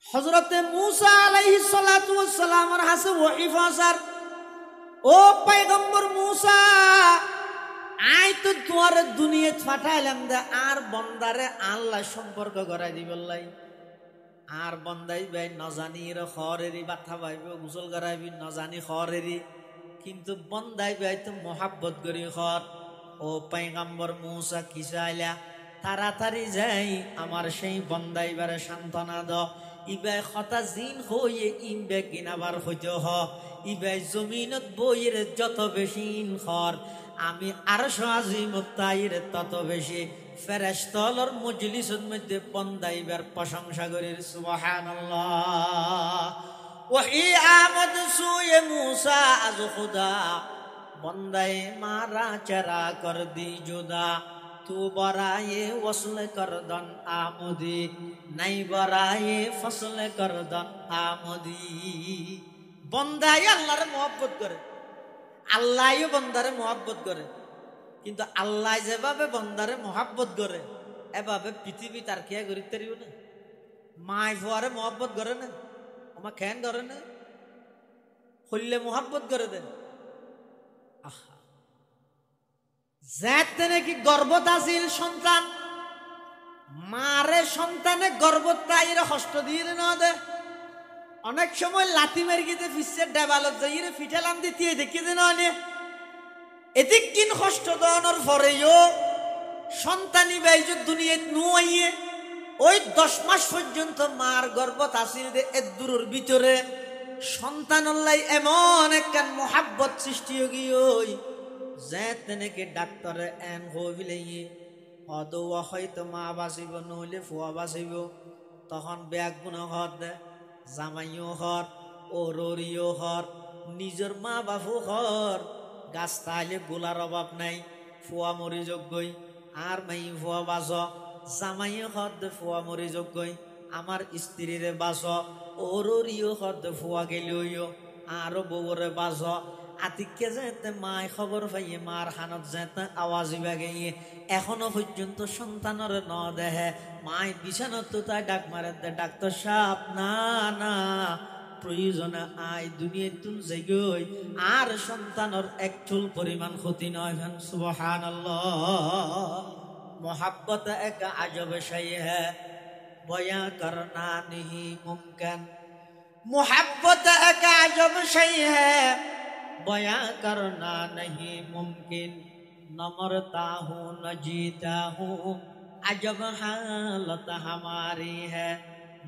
হযরতে মূসা আলাইহিস সালাতু ওয়াস সালামের হাতে ওহী পৌঁছার, ও পয়গম্বর মূসা, আই তো তোমার দুনিয়াত পাঠাইলাম দে আর বন্দারে আল্লাহ সম্পর্ক করাই দিবল্লাই। আর বন্দাই ভাই নজানির খরেরি বাথা ভাইব গোসল করাইবি নজানি খরেরি, কিন্তু বন্দাই ভাই তো মোহাব্বত করি খর। ও পয়গম্বর মূসা কি চাইলা? তাড়াতাড়ি যাই আমার সেই বন্দাইবারে সান্ত্বনা দ। ইবাই খতা জিন হইয়ে ইনবে কিনাবার হইতে হ, ইবাই জমিনত বইয়ের যত বেশি ইনখর, আমি আরশ আজিমত তাইর তত বেশি ফেরেশতার মজলিসের মধ্যে বন্দাইবার প্রশংসা করি। সুবহানাল্লাহ। ওহী আমদ সুয়ে মূসা আজ খুদা, বন্দায়ে মারা চরা কর দি জুদা, তু বরায়ে ওসল করদন আমদি, নাই বরায়ে ফসল করদন আমদি। বন্দায় আল্লাহর মহব্বত করে, আল্লাহও বন্দারে মহব্বত করে, কিন্তু আল্লাহ যেভাবে বন্দারে মহব্বত করে এভাবে পৃথিবী তার খেয়া করিতে পারিব না। মাই ফুয়ারে মহব্বত করে না, আমার খেন করে না, হইলে মহব্বত করে দেন। আহা, যাতে নাকি গর্ভত আছিল সন্তান, মারে সন্তানে গর্ভত তাইরে হস্ত দিয়ে না দে। অনেক সময় লাথি মেরগিতে ফিসের ডেবালত যাইরে ফিটালাম দিতে দেখিয়ে দেন অনে এদিক কিন কষ্ট দনের পরেও সন্তানি বাইজ দুনিয়াত নুয়াইয়ে ওই 10 মাস পর্যন্ত মার গর্ভত আছিল দে এদুরের ভিতরে সন্তানল্লাই এমন একখান মোহাব্বত সৃষ্টি হই যাতে নাকি ডাক্তারে এন হইলে অদৌয়া হয়তো মা বাঁচিব নহলে ফুয়া বাঁচিব। তখন ব্যাগ গুণ হর দে, জামাইও হর, ও ররিও হর, নিজের মা বাপু হর। গাছ তাহলে গোলার অভাব নাই, ফুয়া মরি যোগ্যই আর মাই ফুয়া বাঁচ, জামাইও হর দে ফুয়া মরি যোগ্যই আমার স্ত্রীরে বাঁচ, ও ররিও হর দে ফুয়া গেলেও আরো বউরে বাঁচ। আতিককে যেতে মায় খবর পাইয়ে মার হানত যেতে আওয়াজ বাগে এখনো পর্যন্ত সন্তানের ন দেহে মায় বিছানত তাই ডাক মারে দে, ডাক্তার সাহেব না না প্রয়োজনে আয় দুনিয়া তুল যাই আর সন্তানের এক চুল পরিমাণ ক্ষতি নয়। সুবহানাল্লাহ। मोहब्बत एक अजब शय है बयां करना नहीं मुमकिन, मोहब्बत एक अजब शय है बयां करना नहीं मुमकिन, न मरता हूँ न जीता हूँ अजब हालत हमारी है।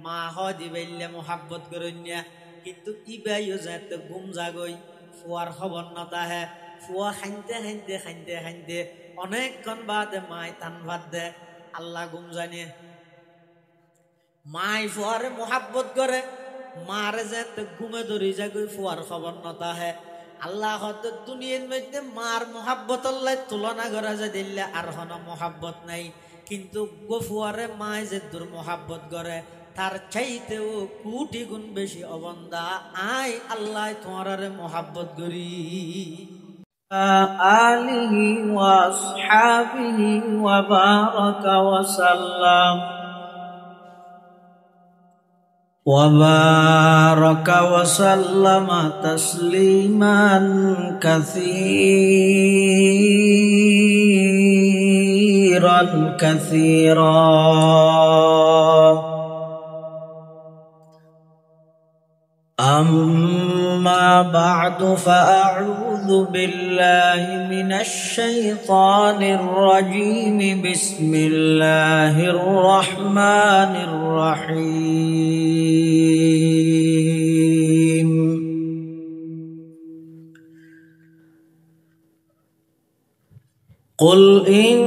माँ हो दिबैले मोहब्बत करुन्या किन्तु इबायो जाते गुम जागई ফুয়ার খবর নতা হে। ফুয়া খাইতে খাইতে খাইতে খাইতে অনেকক্ষণ বাদে মায় তান ভাত দে, আল্লাহ গুম জানে। মায় ফুয়ারে মোহাব্বত করে, মারে যেতে ঘুমে ধরি যাগই ফুয়ার খবর নতা হে। আল্লাহ হয়তো দুনিয়ার মধ্যে মার মোহাব্বত তুলনা করা যায় দিল্লে আর হন মোহাব্বত নাই, কিন্তু গফুয়ারে মায় যে দূর মোহাব্বত করে তার চাইতেও কোটি গুণ বেশি অবন্দা আই আল্লাহ তোমার মোহাব্বত করি। আলিহি ওয়া আসহাবিহি ওয়া বারাকা ওয়া সাল্লাম وبارك وسلم تسليما كثيرا كثيرا. أما بعد فأعوذ بالله من الشيطان الرجيم. بسم الله الرحمن الرحيم. قل إن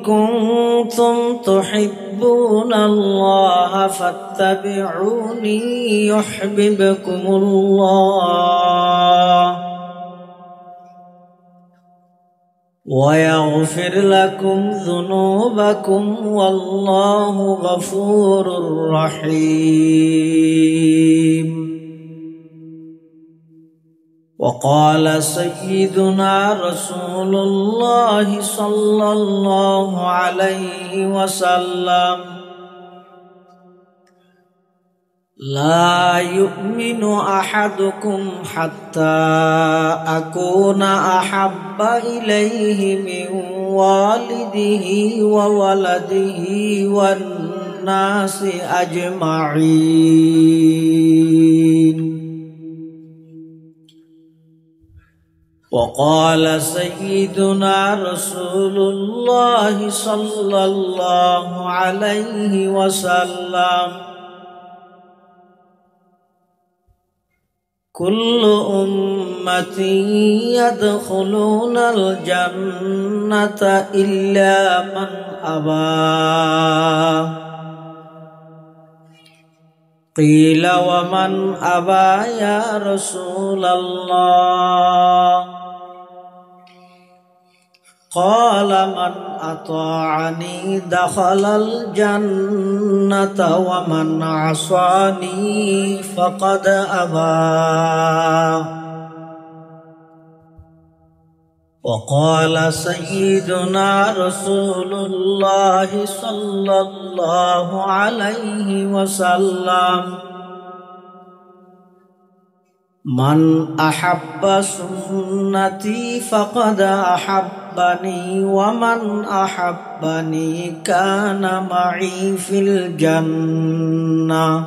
كنتم تحبون الله فاتبعوني يحببكم الله ويغفر لكم ذنوبكم والله غفور رحيم. وقال سيدنا رسول الله صلى الله عليه وسلم: لا يؤمن أحدكم حتى أكون أحب إليه من والده وولده والناس أجمعين. وقال سيدنا رسول الله صلى الله عليه وسلم: كل أمتي يدخلون الجنة إلا من أبى. قيل: ومن أبى يا رسول الله؟ قال: من أطاعني دخل الجنة ومن عصاني فقد أبى. وقال سيدنا رسول الله صلى الله عليه وسلم: من أحب سنتي فقد أحبني ومن أحبني كان معي في الجنة،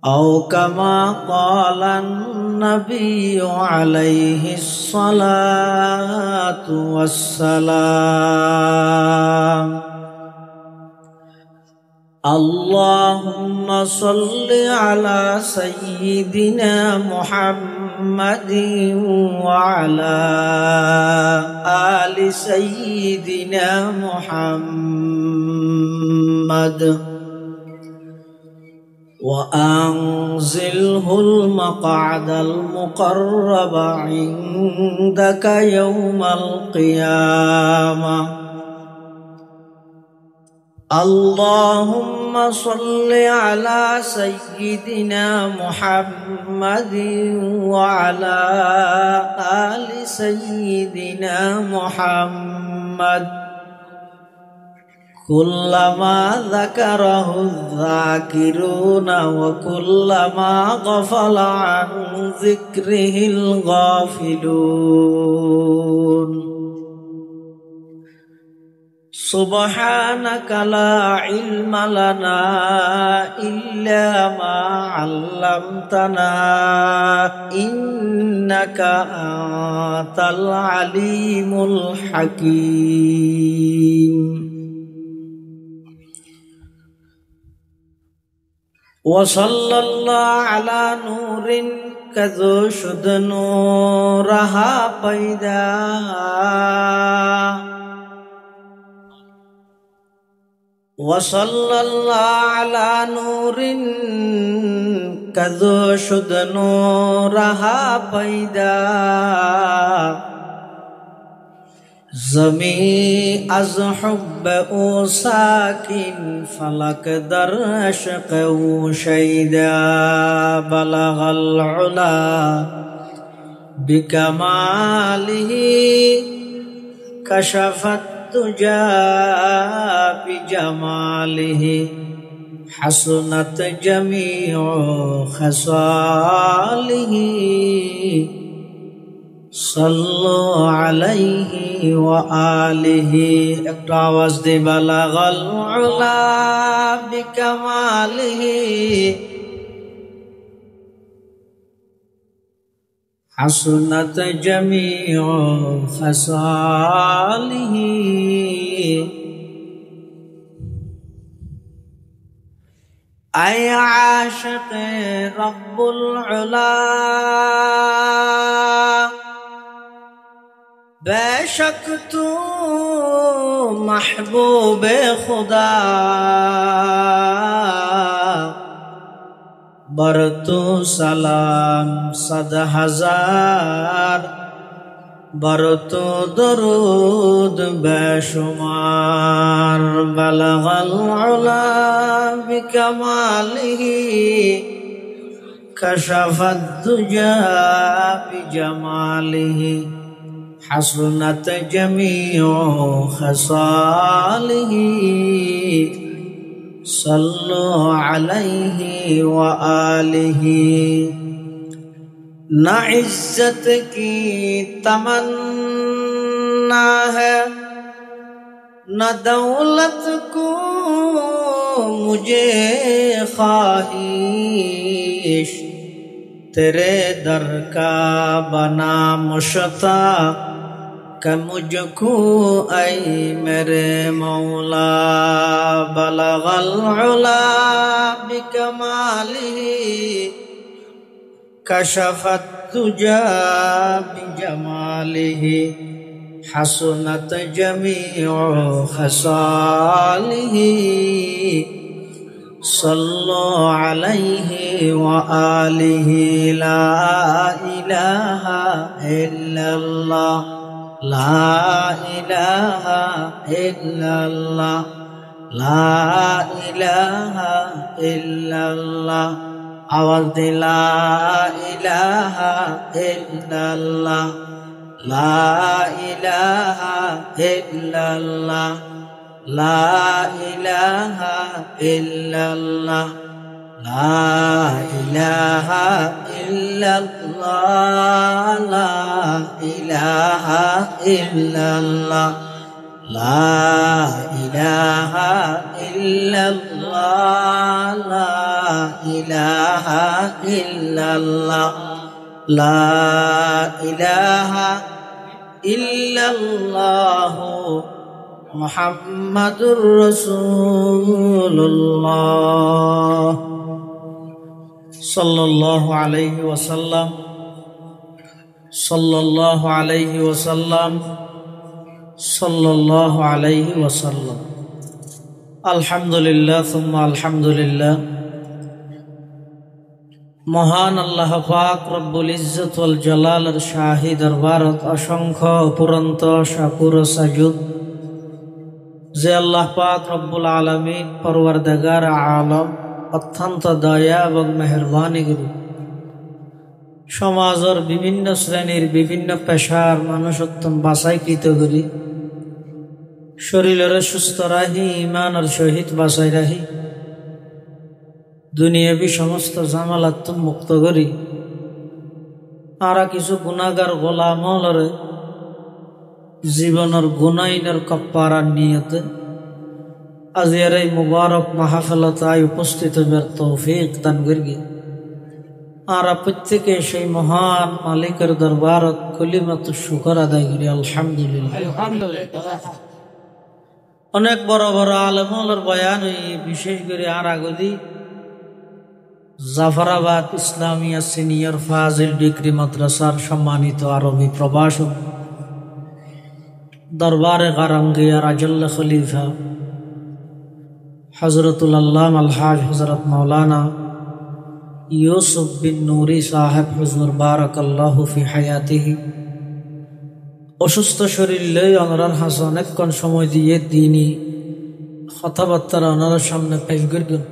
أو كما قال النبي عليه الصلاة والسلام. اللهم صل على سيدنا محمد وعلى آل سيدنا محمد، وأنزله المقعد المقرب عندك يوم القيامة. اللهم صل على سيدنا محمد وعلى آل سيدنا محمد كلما ذكره الذاكرون وكلما غفل عن ذكره الغافلون. سبحانك لا علم لنا إلا ما علمتنا إنك أنت العليم الحكيم. وصلى الله على نور كذو شد نورها پیدا، وصلى الله على نور كذو شد نورها پیدا. زمی از حب او ساکن فلک در عشق او شیدا. بلغ العلا بکماله کشفت الدجى بجماله حسنت جميع خصاله. صلوا عليه وآله. একটু আওয়াজ দিয়ে بلغ العلا بكماله حسنت جميع خصاله. أي عاشق رب العلا बेशक तू महबूब खुदा बर तू सलाम सद हजार बर तू दरूद बेशुमार बलगल उला बिकमालिही कशफत दुजा बिजमालिही حسنت جميع خصاله. صلوا عليه وآله ना इज्जत की तमन्ना है न दौलत को मुझे ख्वाहिश तेरे दर का बना मुश्ता कि मुझको ऐ मेरे मौला बलगल उला बिकमालिही कशफत तुजा बिजमालिही हसनत जमीउ खसालिही सल्लु अलैहि व आलिहि ला इलाहा इल्लल्लाह ला इलाहा इल्लल्लाह ला इलाहा इल्लल्लाह आवाज दे ला इलाहा इल्लल्लाह ला इलाहा इल्लल्लाह ला इलाहा इल्लल्लाह ला इलाहा इल्लल्लाह ला इलाहा इल्लल्लाह ला इलाहा इल्लल्लाह ला इलाहा इल्लल्लाह ला इलाहा इल्लल्लाह मुहम्मदुर रसूलुल्लाह सल्लल्लाहु अलैहि वसल्लम सल्लल्लाहु अलैहि वसल्लम सल्लल्लाहु अलैहि वसल्लम अल्हम्दुलिल्लाह सुम्मा अल्हम्दुलिल्लाह মহান আল্লাহ পাক রব্বুল ইজ্জত ওয়াল জালালের শাহী দরবারত অসংখ্য অপুরন্ত শাকুর সাজুদ যে আল্লাহ পাক রব্বুল আলামিন পরওয়ারদিগার আলম অত্যন্ত দয়া এবং মেহেরবানি করে সমাজের বিভিন্ন শ্রেণীর বিভিন্ন পেশার মানুষোত্তম বাছাইকৃত করি শরীরের সুস্থ রাহি ইমানের সহিত বাছাই রাহি দুনিয়াবি সমস্ত জামালাত মুক্ত করি আর কিছু গুনাহগার গোলামলরে জীবনের গুনাইনের কপ্পারার নিয়তে আজিয়ার এই মুবারক মাহফিলতায় উপস্থিত হবার তৌফিক দান করি আর প্রত্যেকে সেই মহান মালিকের দরবারত কলিমাত শুকর আদায় করি আলহামদুলিল্লাহ। অনেক বড় বড় আলেমুলের বয়ান বিশেষ করে আর আগদি জাফরাবাদ ইসলামিয়া সিনিয়র ফাজিল ডিগ্রি মাদ্রাসার সম্মানিত আরবি প্রভাষক দরবারে গারাঙ্গিয়া রাজুল্লাহ খলিফা হজরতুল আল্লামা আলহাজ হজরত মৌলানা ইউসুফ বিন নুরি সাহেব হুজুর বারাকাল্লাহু ফি হায়াতিহি অসুস্থ শরীর লই অনরান হাসান অনেকক্ষণ সময় দিয়ে দিনই কথাবার্তারা ওনার সামনে পেশ করবেন।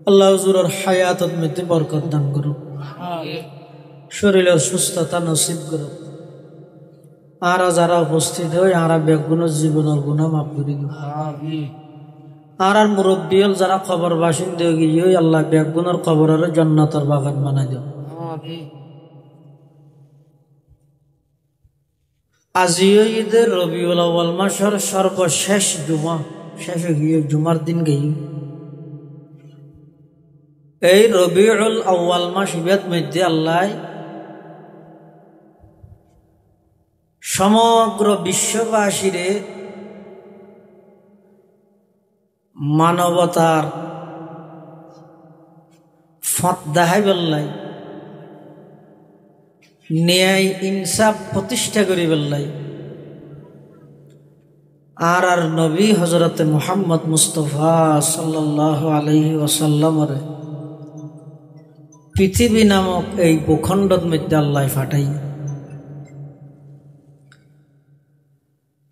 আল্লাহ হুজুরের হায়াতত মধ্যে বরকত দান করুন, শরীরের সুস্থতা নসিব করুন। আর যারা উপস্থিত হয় আর বেগুনের জীবনের গুণা মাফ করি আর মুরব্বী যারা খবর বাসিন্দে গিয়ে আল্লাহ বেগুনের খবরের জান্নাতের বাগান বানাই দেব। আজিও ঈদের রবিউল আউয়াল মাসের সর্বশেষ জুমা শেষ গিয়ে জুমার দিন গিয়ে এই রবিউল আউয়াল মাস ইবাদ মধ্যে আল্লাহ সমগ্র বিশ্ববাসীরে মানবতার ফত দেখাই বললাই ন্যায় ইনসাফ প্রতিষ্ঠা করি বললাই আর আর নবী হজরতে মুহাম্মদ মুস্তফা সাল্লাল্লাহু আলাইহি ওয়াসাল্লামের পৃথিবী নামক এই ভূখণ্ডের মধ্যে আল্লাহ ফাটাই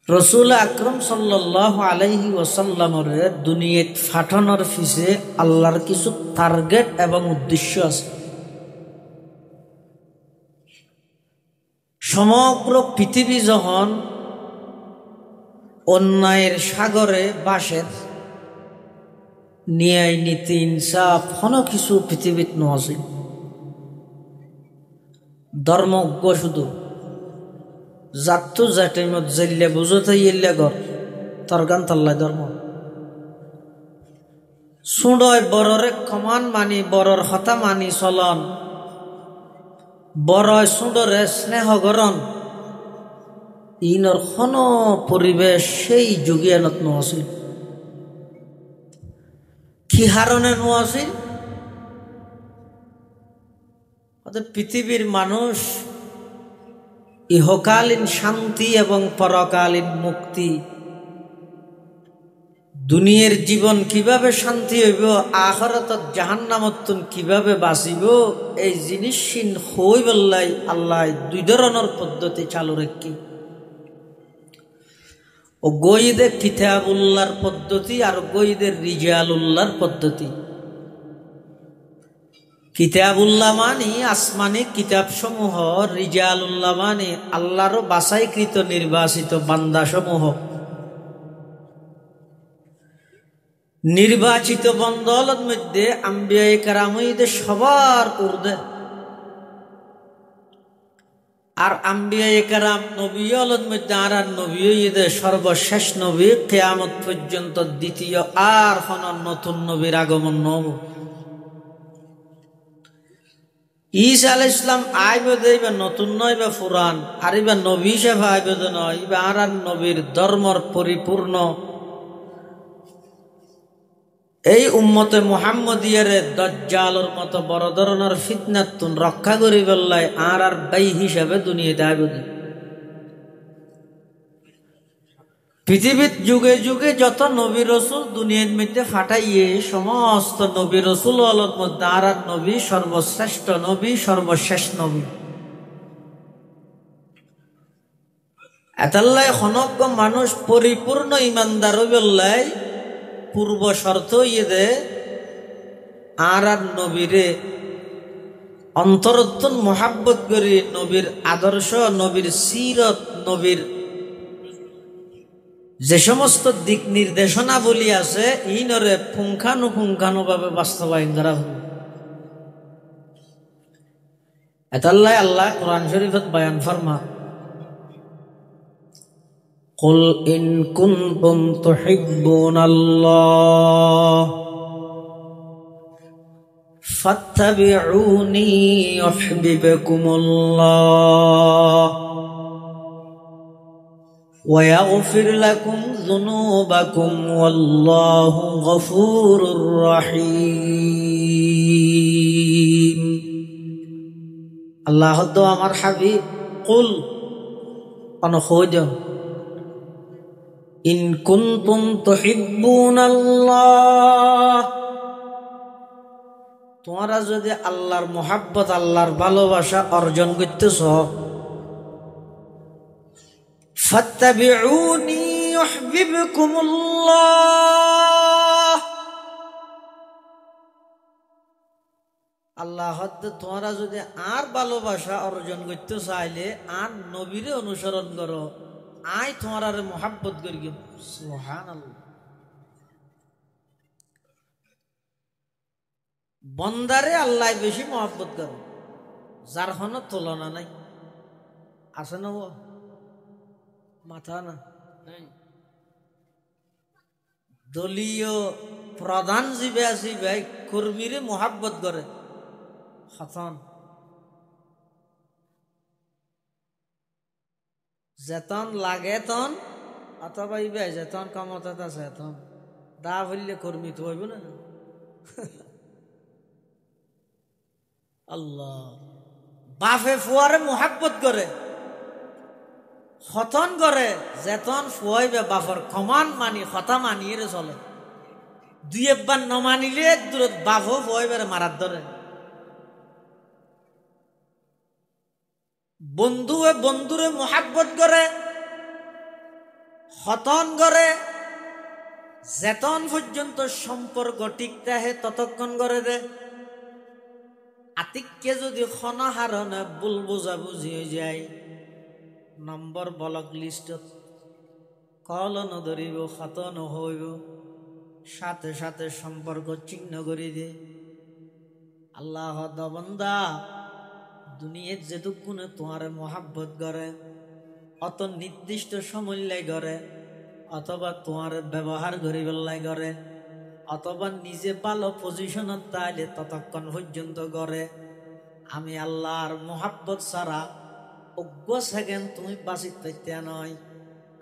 রসুল আকরম সাল্লাল্লাহু আলাইহি ওয়াসাল্লামের দুনিয়াত ফাটানোর পিছে আল্লাহর কিছু টার্গেট এবং উদ্দেশ্য আছে। সমগ্র পৃথিবী যখন অন্যায়ের সাগরে বাসের ন্যায় নীতি ইনসাফ কোনো কিছু পৃথিবীত নছিল। ধর্মজ্ঞ শুধু জাতু জাটিমত জেলে বুঝতে ইল্লে গর তরগান তাল্লাই ধর্ম সুডয় বড়রে কমান মানি বড়র হতা মানি চলন বড়য় সুডরে স্নেহ গরণ ইনর কোন পরিবেশ সেই যুগিয়ানত নছিল। কি হারণে নছিল? পৃথিবীর মানুষ ইহকালীন শান্তি এবং পরকালীন মুক্তি, দুনিয়ার জীবন কিভাবে শান্তি হইব, আখিরাতত জাহান্নামত কিভাবে বাঁচিব, এই জিনিস হই বললাই আল্লাহ দুই ধরনের পদ্ধতি চালু রেখি। ও গইদে কিতাবুল্লাহর পদ্ধতি আর গইদের রিজালুল্লাহর পদ্ধতি। কিতাবুল্লাহ মানি আসমানি কিতাব সমূহ, রিজালুল্লাহ মানি আল্লাহর বাছাইকৃত নির্বাচিত বান্দা সমূহ। নির্বাচিত বন্দলত মধ্যে আম্বিয়া কেরামদের সবার উর্ধে, আর আম্বিয়া কেরাম নবীদের মধ্যে আর নবীদের সর্বশেষ নবী, কিয়ামত পর্যন্ত দ্বিতীয় আর কোন নতুন নবীর আগমন নব। ঈসা আলাইহিস সালাম আইবে দেইবা নতুন নয় বা পুরান, আর ইবা নবী হিসেবে আইবে নয়, ইবা আর নবীর ধর্মর পরিপূর্ণ এই উম্মতে মুহাম্মদিয়ারে দাজ্জালের মতো বড় ধরনের ফিতনাতুন রক্ষা করি বললাই আর ভাই হিসাবে দুনিয়াতে আইবে। পৃথিবীর যুগে যুগে যত নবী রসুল দুনিয়ার মধ্যে ফাটাইয়ে সমস্ত নবী রসুল মধ্যে আর নবী সর্বশ্রেষ্ঠ নবী, সর্বশেষ নবী। এতাল্লাই খনজ্ঞ মানুষ পরিপূর্ণ ইমানদার বললাই পূর্ব শর্ত ইয়ে আর নবীরে অন্তরত্তন মোহাব্বত করি, নবীর আদর্শ, নবীর সিরত, নবীর যে সমস্ত দিক নির্দেশনা বলি আছে ইনরে পুঙ্খানুপুঙ্খানু ভাবে বাস্তবায়ন করা হবে। এতাল্লাই আল্লাহ কোরআন শরীফত বয়ান ফরমা, কুল ইন কুনতুম তুহিব্বুনাল্লাহ ফাত্তাবিউনি ইউহিব্বুকুমুল্লাহ ওয়া ইয়াগফির লাকুম যুনুবাকুম ওয়াল্লাহু গফুরুর রহিম। আল্লাহ তো আমার হাবিব কুল অনখোজ ইন কুনতুম তুহিব্বুনাল্লাহ, তোমরা যদি আল্লাহর মোহাব্বত, আল্লাহর ভালোবাসা অর্জন করতেছ, ফাত্তাবিউনি ইউহিব্বুকুমুল্লাহ, আল্লাহ তোমরা যদি আর ভালোবাসা অর্জন করতে চাইলে আর নবীরে অনুসরণ করো, আই তোমার মোহাব্বত করি। সুবহানাল্লাহ। বন্দারে আল্লাহ বেশি মহব্বত করে, যার কোনো তুলনা নাই। আছে না মাথা না দলীয় প্রধান জিবে আছি ভাই কর্মীরে মহাব্বত করে হতন যেতন লাগে তন, অথবা ইবে যেতন ক্ষমতাত আছে এতন দা বললে কর্মী তো হইব না। আল্লাহ বাফে ফুয়ারে মহাব্বত করে হতন করে, যেতন ফুয়াইবে বাফর কমান মানি হতা মানিয়ে চলে। দুই একবার ন মানিলে দূরত বাফ ফুয়াইবে মারার ধরে। বন্ধুয়ে বন্ধুরে মহাব্বত করে হতন করে, যেতন পর্যন্ত সম্পর্ক টিকতে হে ততক্ষণ করে দে। আতিককে যদি খনহারণে ভুল বুঝাবুঝি হয়ে যায়, নম্বর ব্লক লিস্টত কল নধরিব, খত নহইব, সাথে সাথে সম্পর্ক ছিন্ন করে দে। আল্লাহ দবন্দা দুনিয়ার যেটুকুনে তোমার মহাব্বত করে অত নির্দিষ্ট সময় করে, অথবা তোমার ব্যবহার করি বললাই করে, অথবা নিজে ভালো পজিশনত তাইলে ততক্ষণ পর্যন্ত করে। আমি আল্লাহর মহাব্বত ছাড়া অজ্ঞ সেকেন্ড তুমি বাঁচিত পাইতে নয়।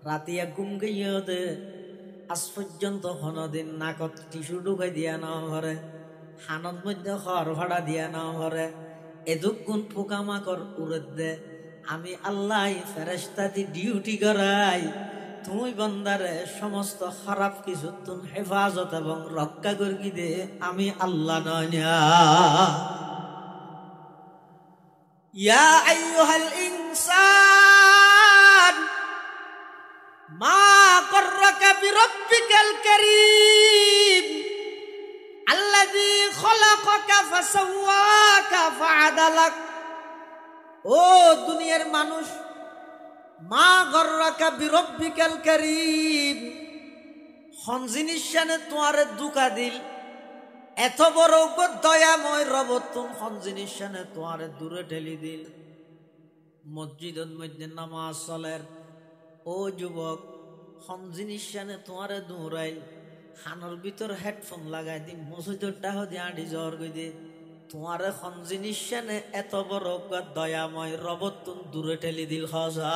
রাতিয়া ঘুম গিয়ে দে আজ পর্যন্ত কোনদিন নাকত টিস্যু ঢুকাই দিয়া নাও ঘরে, হানত মধ্যে খড় ভাড়া দিয়া নাও ঘরে, এদুকুন পোকামাকড় উড়ে দে। আমি আল্লাহ ফেরেশতা দি ডিউটি করাই তুমি বন্দারে সমস্ত খারাপ কিছু তুন হেফাজত এবং রক্ষা করি দে। আমি আল্লাহ নয় না। ইয়া আইয়ুহাল ইনসান মা গররাকা বিরাব্বিকাল কারীম আল্লাযী খলাকাকা ফাসাওয়াকা ফাআদালাক। ও দুনিয়ার মানুষ, মা গররাকা বিরাব্বিকাল কারীম, হন জিনিস শানে তোমারে দুকা দিল, এত বড় দয়াময় রব তুম হন জিনিস শানে তোমারে দূরে ঠেলি দিল। মসজিদের মধ্যে নামাজ চলের ও যুবক, হন জিনিস শানে তোমারে দৌড়াইল, হানোর ভিতর হেডফোন লাগাই দি মসজিদের ডাহ দিয়ে আঁটি জ্বর গই দে, তোমারে হন জিনিস শানে এত বড় দয়াময় রব তুম দূরে ঠেলি দিল। হজা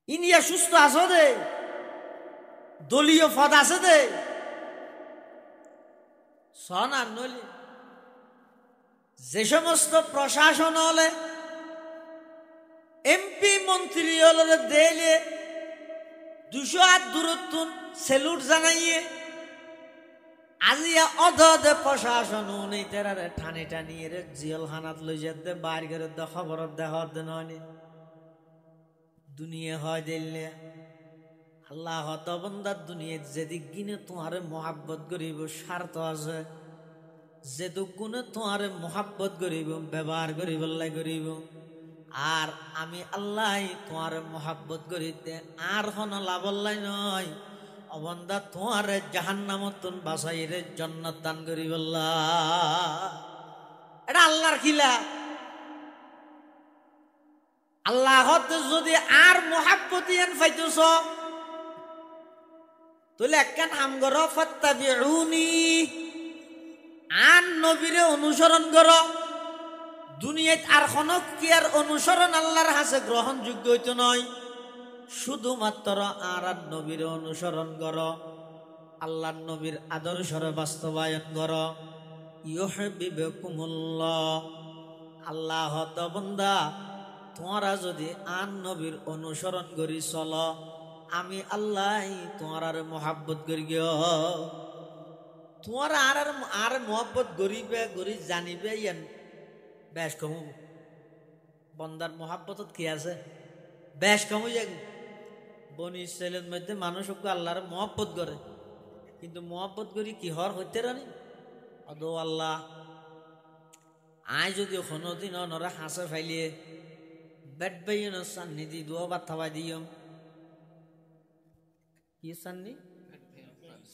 ইনিয়া সুস্থ আছো দে, দলীয় পদ আছে দে সন আর নইলে যে সমস্ত প্রশাসন হলে এমপি মন্ত্রী হলে দেলে 200 হাত দূরত্ব সেলুট জানাইয়ে আজিয়া অধে প্রশাসন নেই তেরারে ঠানি টানিয়ে রে জিয়ল হানাত লই যেতে বাইর করে দে খবর দেহ দে নয় দুনিয়া হয় দিলে। আল্লাহ তবন্দার দুনিয়ার যেদিক গিনে তোমারে মহাব্বত করিব স্বার্থ আছে, যেদুক গুণে তোমারে মহাব্বত করিব ব্যবহার করিব করিব। আর আমি আল্লাহ তোমারে মহাব্বত করিতে আর হন লাভল্লাই নয়, অবন্দা তোমারে জাহান্নামতুন বাসাইরে জান্নাত দান করিব। এটা আল্লাহর খিলা। আল্লাহ যদি আর মহাব্বতিয়ান পাইতেছ তাহলে একখান হাম কর, ফাত্তাবিউনি, আন নবীরে অনুসরণ কর। দুনিয়াত আর খনক কি আর অনুসরণ আল্লাহর হাতে গ্রহণযোগ্য হইতো নয়, শুধুমাত্র আর নবীরে অনুসরণ কর, আল্লাহর নবীর আদর্শরে বাস্তবায়ন কর। ইউহিব্বুকুমুল্লাহ, আল্লাহ বান্দা তোমরা যদি আন নবীর অনুসরণ করি চল, আমি আল্লাহ তোমার আর মহাব্বত করি গিয়ে তোমার আর মহাব্বত গরিবে গরি জানিবে ইয়ান বেশ কম বন্দার মহাব্বত কি আছে বেশ কম যাগ। বনি ইসরাইলের মধ্যে মানুষ আল্লাহর মহাব্বত করে, কিন্তু মহাব্বত করি কি হর হইতে রানি অদো আল্লাহ আয় যদি কোনোদিন অনরা হাসে ফাইলিয়ে বেট বাইন সান্নি দি দুয়া বাত থাবাই দিও কি সান্নি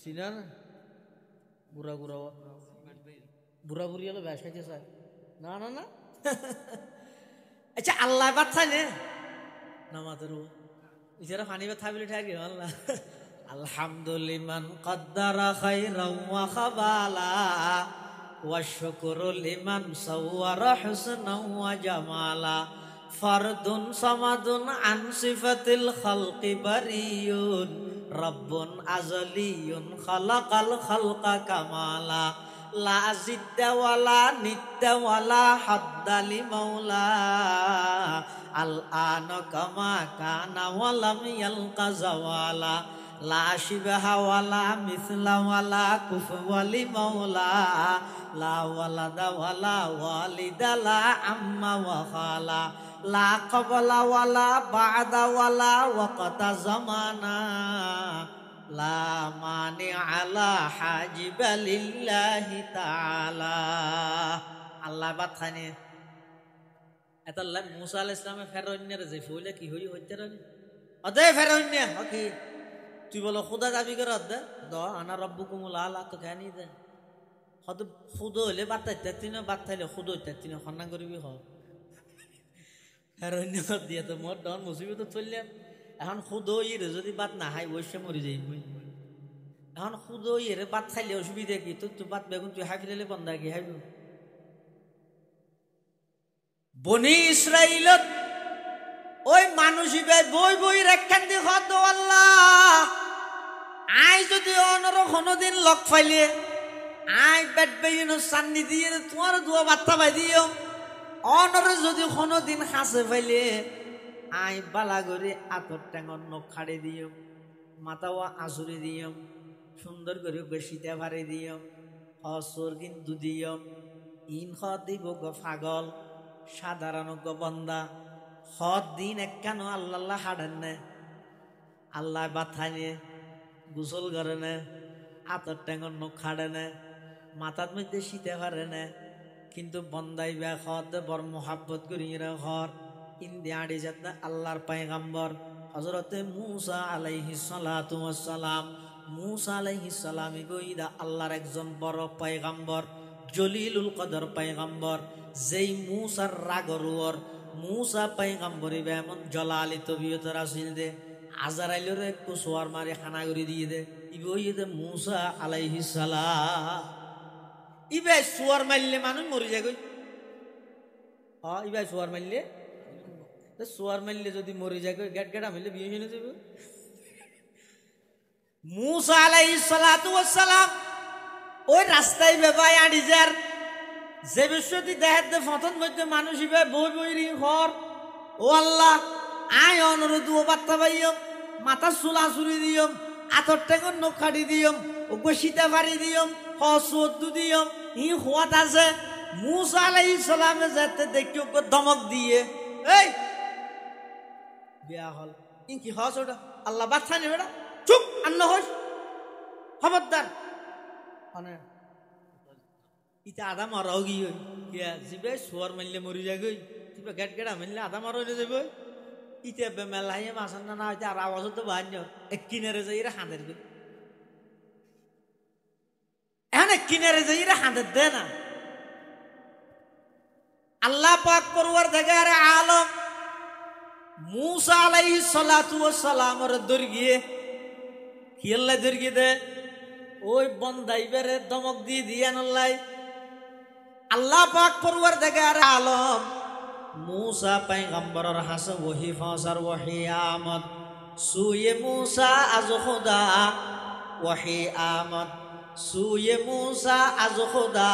সিনা না বুড়া বুড়া বুড়া বুড়ি হলো ব্যাস খাইতে চায় না না না। আচ্ছা আল্লাহ বাদ চাই নে নামাজের ইসারা পানি বা থাকলে ঠাকি আল্লাহ আলহামদুলিমান কদ্দারা খাইরাও ওয়া খাবালা ওয়া শুকরু লিমান সাওয়ারা হুসনাও ওয়া জামালা ফারদুন সামাদুন আন সিফাতিল খালকি বারিয়ুন রব্বুন আজলিয়ুন খালাকাল খালকা কামালা লা জিদ্দা ওয়ালা নিদ্দা ওয়ালা হাদ্দালি মাওলা আল আনা কামা কানা ওয়ালাম ইয়ালকা জাওয়ালা লা শিবাহা ওয়ালা মিসলা ওয়ালা কুফওয়ালি মাওলা লা ওয়ালাদা ওয়ালা ওয়ালিদা লা আম্মা ওয়া খালা লা ক্বাবলা ওয়ালা বা'দা ওয়ালা ওয়াকতা জামানা লা মানি আলা হাজিবা লিল্লাহি তাআলা। আল্লাহ বাত খানে এতাল্লাহ মুসা আলাইহিস সালামে ফেরাউনের যে ফুলে কি হই হইতে রানি অদে ফেরোন্যা কি তুই বলো খুদা দাবি করে দে দ আনা রব্বুকুমুল আলা তো কেন দে হয়তো খুদ হইলে বাত তাইতে না বাত থাইলে খুদ হইতে না খন্না করবি হ ফেরোন্য দিয়ে তো মোর ডন মুসিবত চললাম এখন খুদ ইরে যদি বাত না হাই বসে মরি যাই এখন খুদ ইরে বাত খাইলে অসুবিধা কি তুই বাত বেগুন তুই হাই ফেলে বন্ধা কি হাইব বনি ইসরাইলত ওই মানুষই বই বই রেখান দিয়ে হদ আল্লাহ আই যদি অনর কোনদিন লক ফাইলে আই বেট বেইন সান্নি দিয়ে তোমার দুয়া বার্তা পাই দিও অনরে যদি কোনদিন হাসে ফাইলে আই বালা করে আতর ট্যাঙর নখ খাড়ে দিও মাথাও আঁচুরি দিও সুন্দর করে বেশিতে ভারে দিও হসর কিন্তু দিও ইন হ দিব গো পাগল সাধারণ গো বন্দা হদ দিন একখানো আল্লাহ হাডেন নে আল্লাহ বাথায় নে গোসল করে নে আতর ট্যাঙর নখ খাড়ে নে মাথার মধ্যে শীতে পারে নে কিন্তু বন্দাই বে হদ বর মোহাব্বত করি ঘর ইন্দি আড়ি যাত আল্লাহর পায়গাম্বর হযরতে মূসা আলাইহিস সালাতু ওয়াস সালাম মূসা আলাইহিস সালাম গইদা আল্লাহর একজন বড় পায়গাম্বর জলিলুল কদর পায়গাম্বর যেই মূসার রাগরুর মূসা পায়গাম্বরি বেমন জলালি তবিয়তের আসিন দে আজারাইলের একটু সোয়ার মারে খানা করে দিয়ে দে ইবইদে মূসা আলাইহিস সালাম ইবে সোয়ার মারলে মানুষ মরে যায় কই ইবে সোয়ার মারলে সোয়ার মারলে যদি মরে যায় কই গেট গেটা মারলে বিয়ে হয়ে যাবে মূসা আলাইহিস সালাতু ওয়াস সালাম ওই রাস্তায় বেবাই আড়ি যার যে বিশ্বতি দেখাতে ফতন মধ্যে মানুষ ইবে বই বই রি ঘর ও আল্লাহ আয় অনুরোধ ও বার্তা পাইম মাথা চুলা চুরি দিয়ম আতর টেঙর নখ কাটি দিয়ম ওকে সীতা ফাড়ি দিয়ম হসু দিয়ম ই হওয়াত আছে মূসা আলাইহিস সালামে যেতে দেখি ওকে ধমক দিয়ে এই বিয়া হল ই কি হস ওটা আল্লাহ বাচ্চা নেবে না চুপ আন্ন হস খবরদার মানে ইটা আধা মরাও গিয়ে গিয়া জিবে সোয়ার মারলে মরি যায় গই জিবে গেট গেটা মারলে আধা মরা হয়ে যাবে ইটা বেমেলাইয়ে মাসান না হইতে আর আওয়াজ তো বাহান্য এক কিনারে যাই রে হাঁদের গই এখন এক কিনারে যাই রে হাঁদের দে না আল্লাহ পাক পরওয়ার দেখে আরে আলম মূসা আলাইহিস সালাতু ওয়াস সালামের দরগিয়ে কি আল্লাহ দরগিয়ে দে ওই বন্দাইবেরে দমক দিয়ে দিয়ান আল্লাহ পাক পরওয়ার দেখে আরে আলম মূসা পয়গম্বরের হাসে ওহি ফাসার ওহি আমদ সুয়ে মূসা আজ খুদা ওহি আমদ সুয়ে মূসা আজ খুদা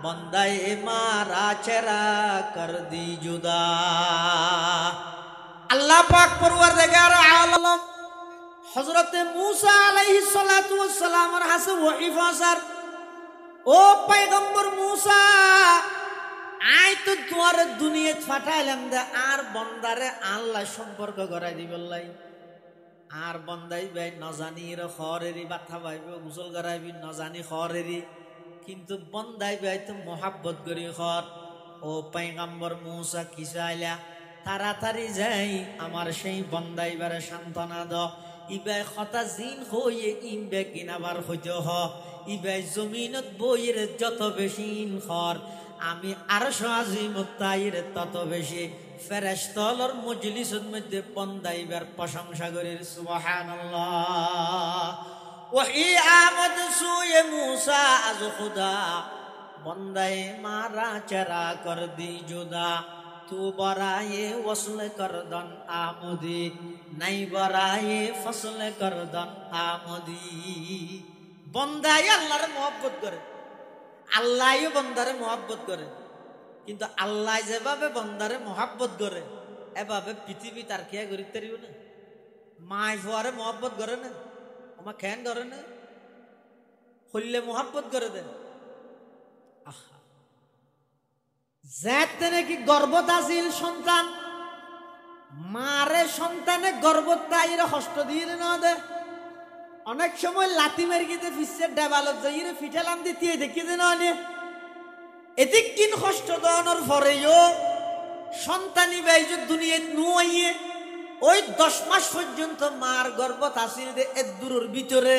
বন্দাই মারা চেরা কর দি জুদা আল্লাহ পাক পরওয়ারদিগার আলম হযরতে মূসা আলাইহিস সালাতু ওয়াস সালামের হাসে ওহি ফাসার ও পয়গম্বর মূসা আই তো তোমার দুনিয়া ফাটাইলাম দে আর বন্দারে আল্লাহ সম্পর্ক করাই দিবলাই আর বন্দাই ভাই নজানির খরেরি বাথা ভাইব গোসল করাইবি নজানি খরেরি কিন্তু বন্দাই ভাই তো মোহাব্বত করি খর ও পয়গম্বর মূসা কি চাইলা তাড়াতাড়ি যাই আমার সেই বন্দাইবারে সান্ত্বনা দ ইবাই খতা জিন হইয়ে ইনবে কিনাবার হইতে হ ইবাই জমিনত বইয়ের যত বেশি ইনখর আমি আরশ আজিমত তাইর তত বেশি ফেরেশতার মজলিসের মধ্যে বন্দাইবার প্রশংসা করি সুবহানাল্লাহ ওহি আমদ সুয়ে মূসা আজ খুদা বন্দাই মারা চেরা কর দি জুদা তু বরায়ে ওসল করদন আমদি নাই বরায়ে ফসল করদন আমদি বন্দাই আল্লাহর মহব্বত করে আল্লাহও বন্দারে মহব্বত করে কিন্তু আল্লাহ যেভাবে বন্দারে মহব্বত করে এভাবে পৃথিবী তার খেয়া করি তারিব না মাই ফুয়ারে মহব্বত করে না আমার খেয়ান করে না হইলে মহব্বত করে দেন আহা যেতে নাকি গর্ভত আছিল সন্তান মারে সন্তানে গর্ভত তাইর হস্ত দিয়ে না দে অনেক সময় লাতি মেরগিতে ফিসের ডেবালত যাইরে ফিটালাম দিয়ে দেখিয়ে না এদিক কিন কষ্ট দনের পরেও সন্তানি বাইজ দুনিয়াত নুয়াইয়ে ওই 10 মাস পর্যন্ত মার গর্ভত আসিল দে এদুরের ভিতরে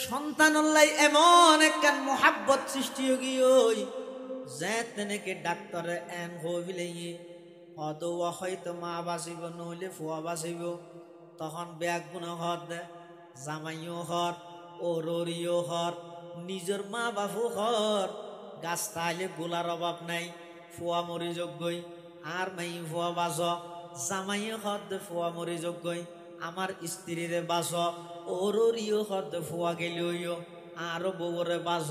সন্তান আল্লাহ এমন একখান মোহাব্বত সৃষ্টি হই যে তেনেকে ডাক্তারে এন হইলে হয়তো হয়তো মা বাঁচিব নহলে ফুয়া বাঁচিব তখন বেগ গুণা হর দে জামাইও হর ও ররিও হর নিজের মা বাপু হর গাছ তাইলে গোলার অভাব নাই ফুয়া মরি যোগ্যই আর মাই ফুয়া বাস জামাইও হর দে ফুয়া মরি যোগ্যই আমার স্ত্রীরে বাস ও ররিও হর দে ফুয়া গেলিও আরো বউরে বাস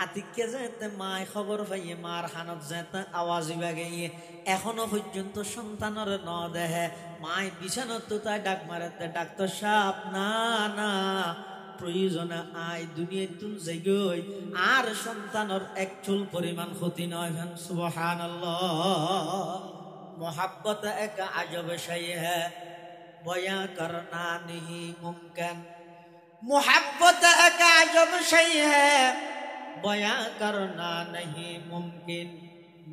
আতিককে যেতে মায় খবর পাইয়ে মার হানত যেতে আওয়াজ বাগে এখনো পর্যন্ত সন্তানের ন দেহে মায় বিছানত তাই ডাক মারাতে ডাক্তার সাপ না না প্রয়োজনে আয় দুনিয়ায় তুল যাই আর সন্তানের এক চুল পরিমাণ ক্ষতি নয় সুবহানাল্লাহ मोहब्बत एक अजब शय है बयां करना नहीं मुमकिन मोहब्बत एक अजब शय है बयां करना नहीं मुमकिन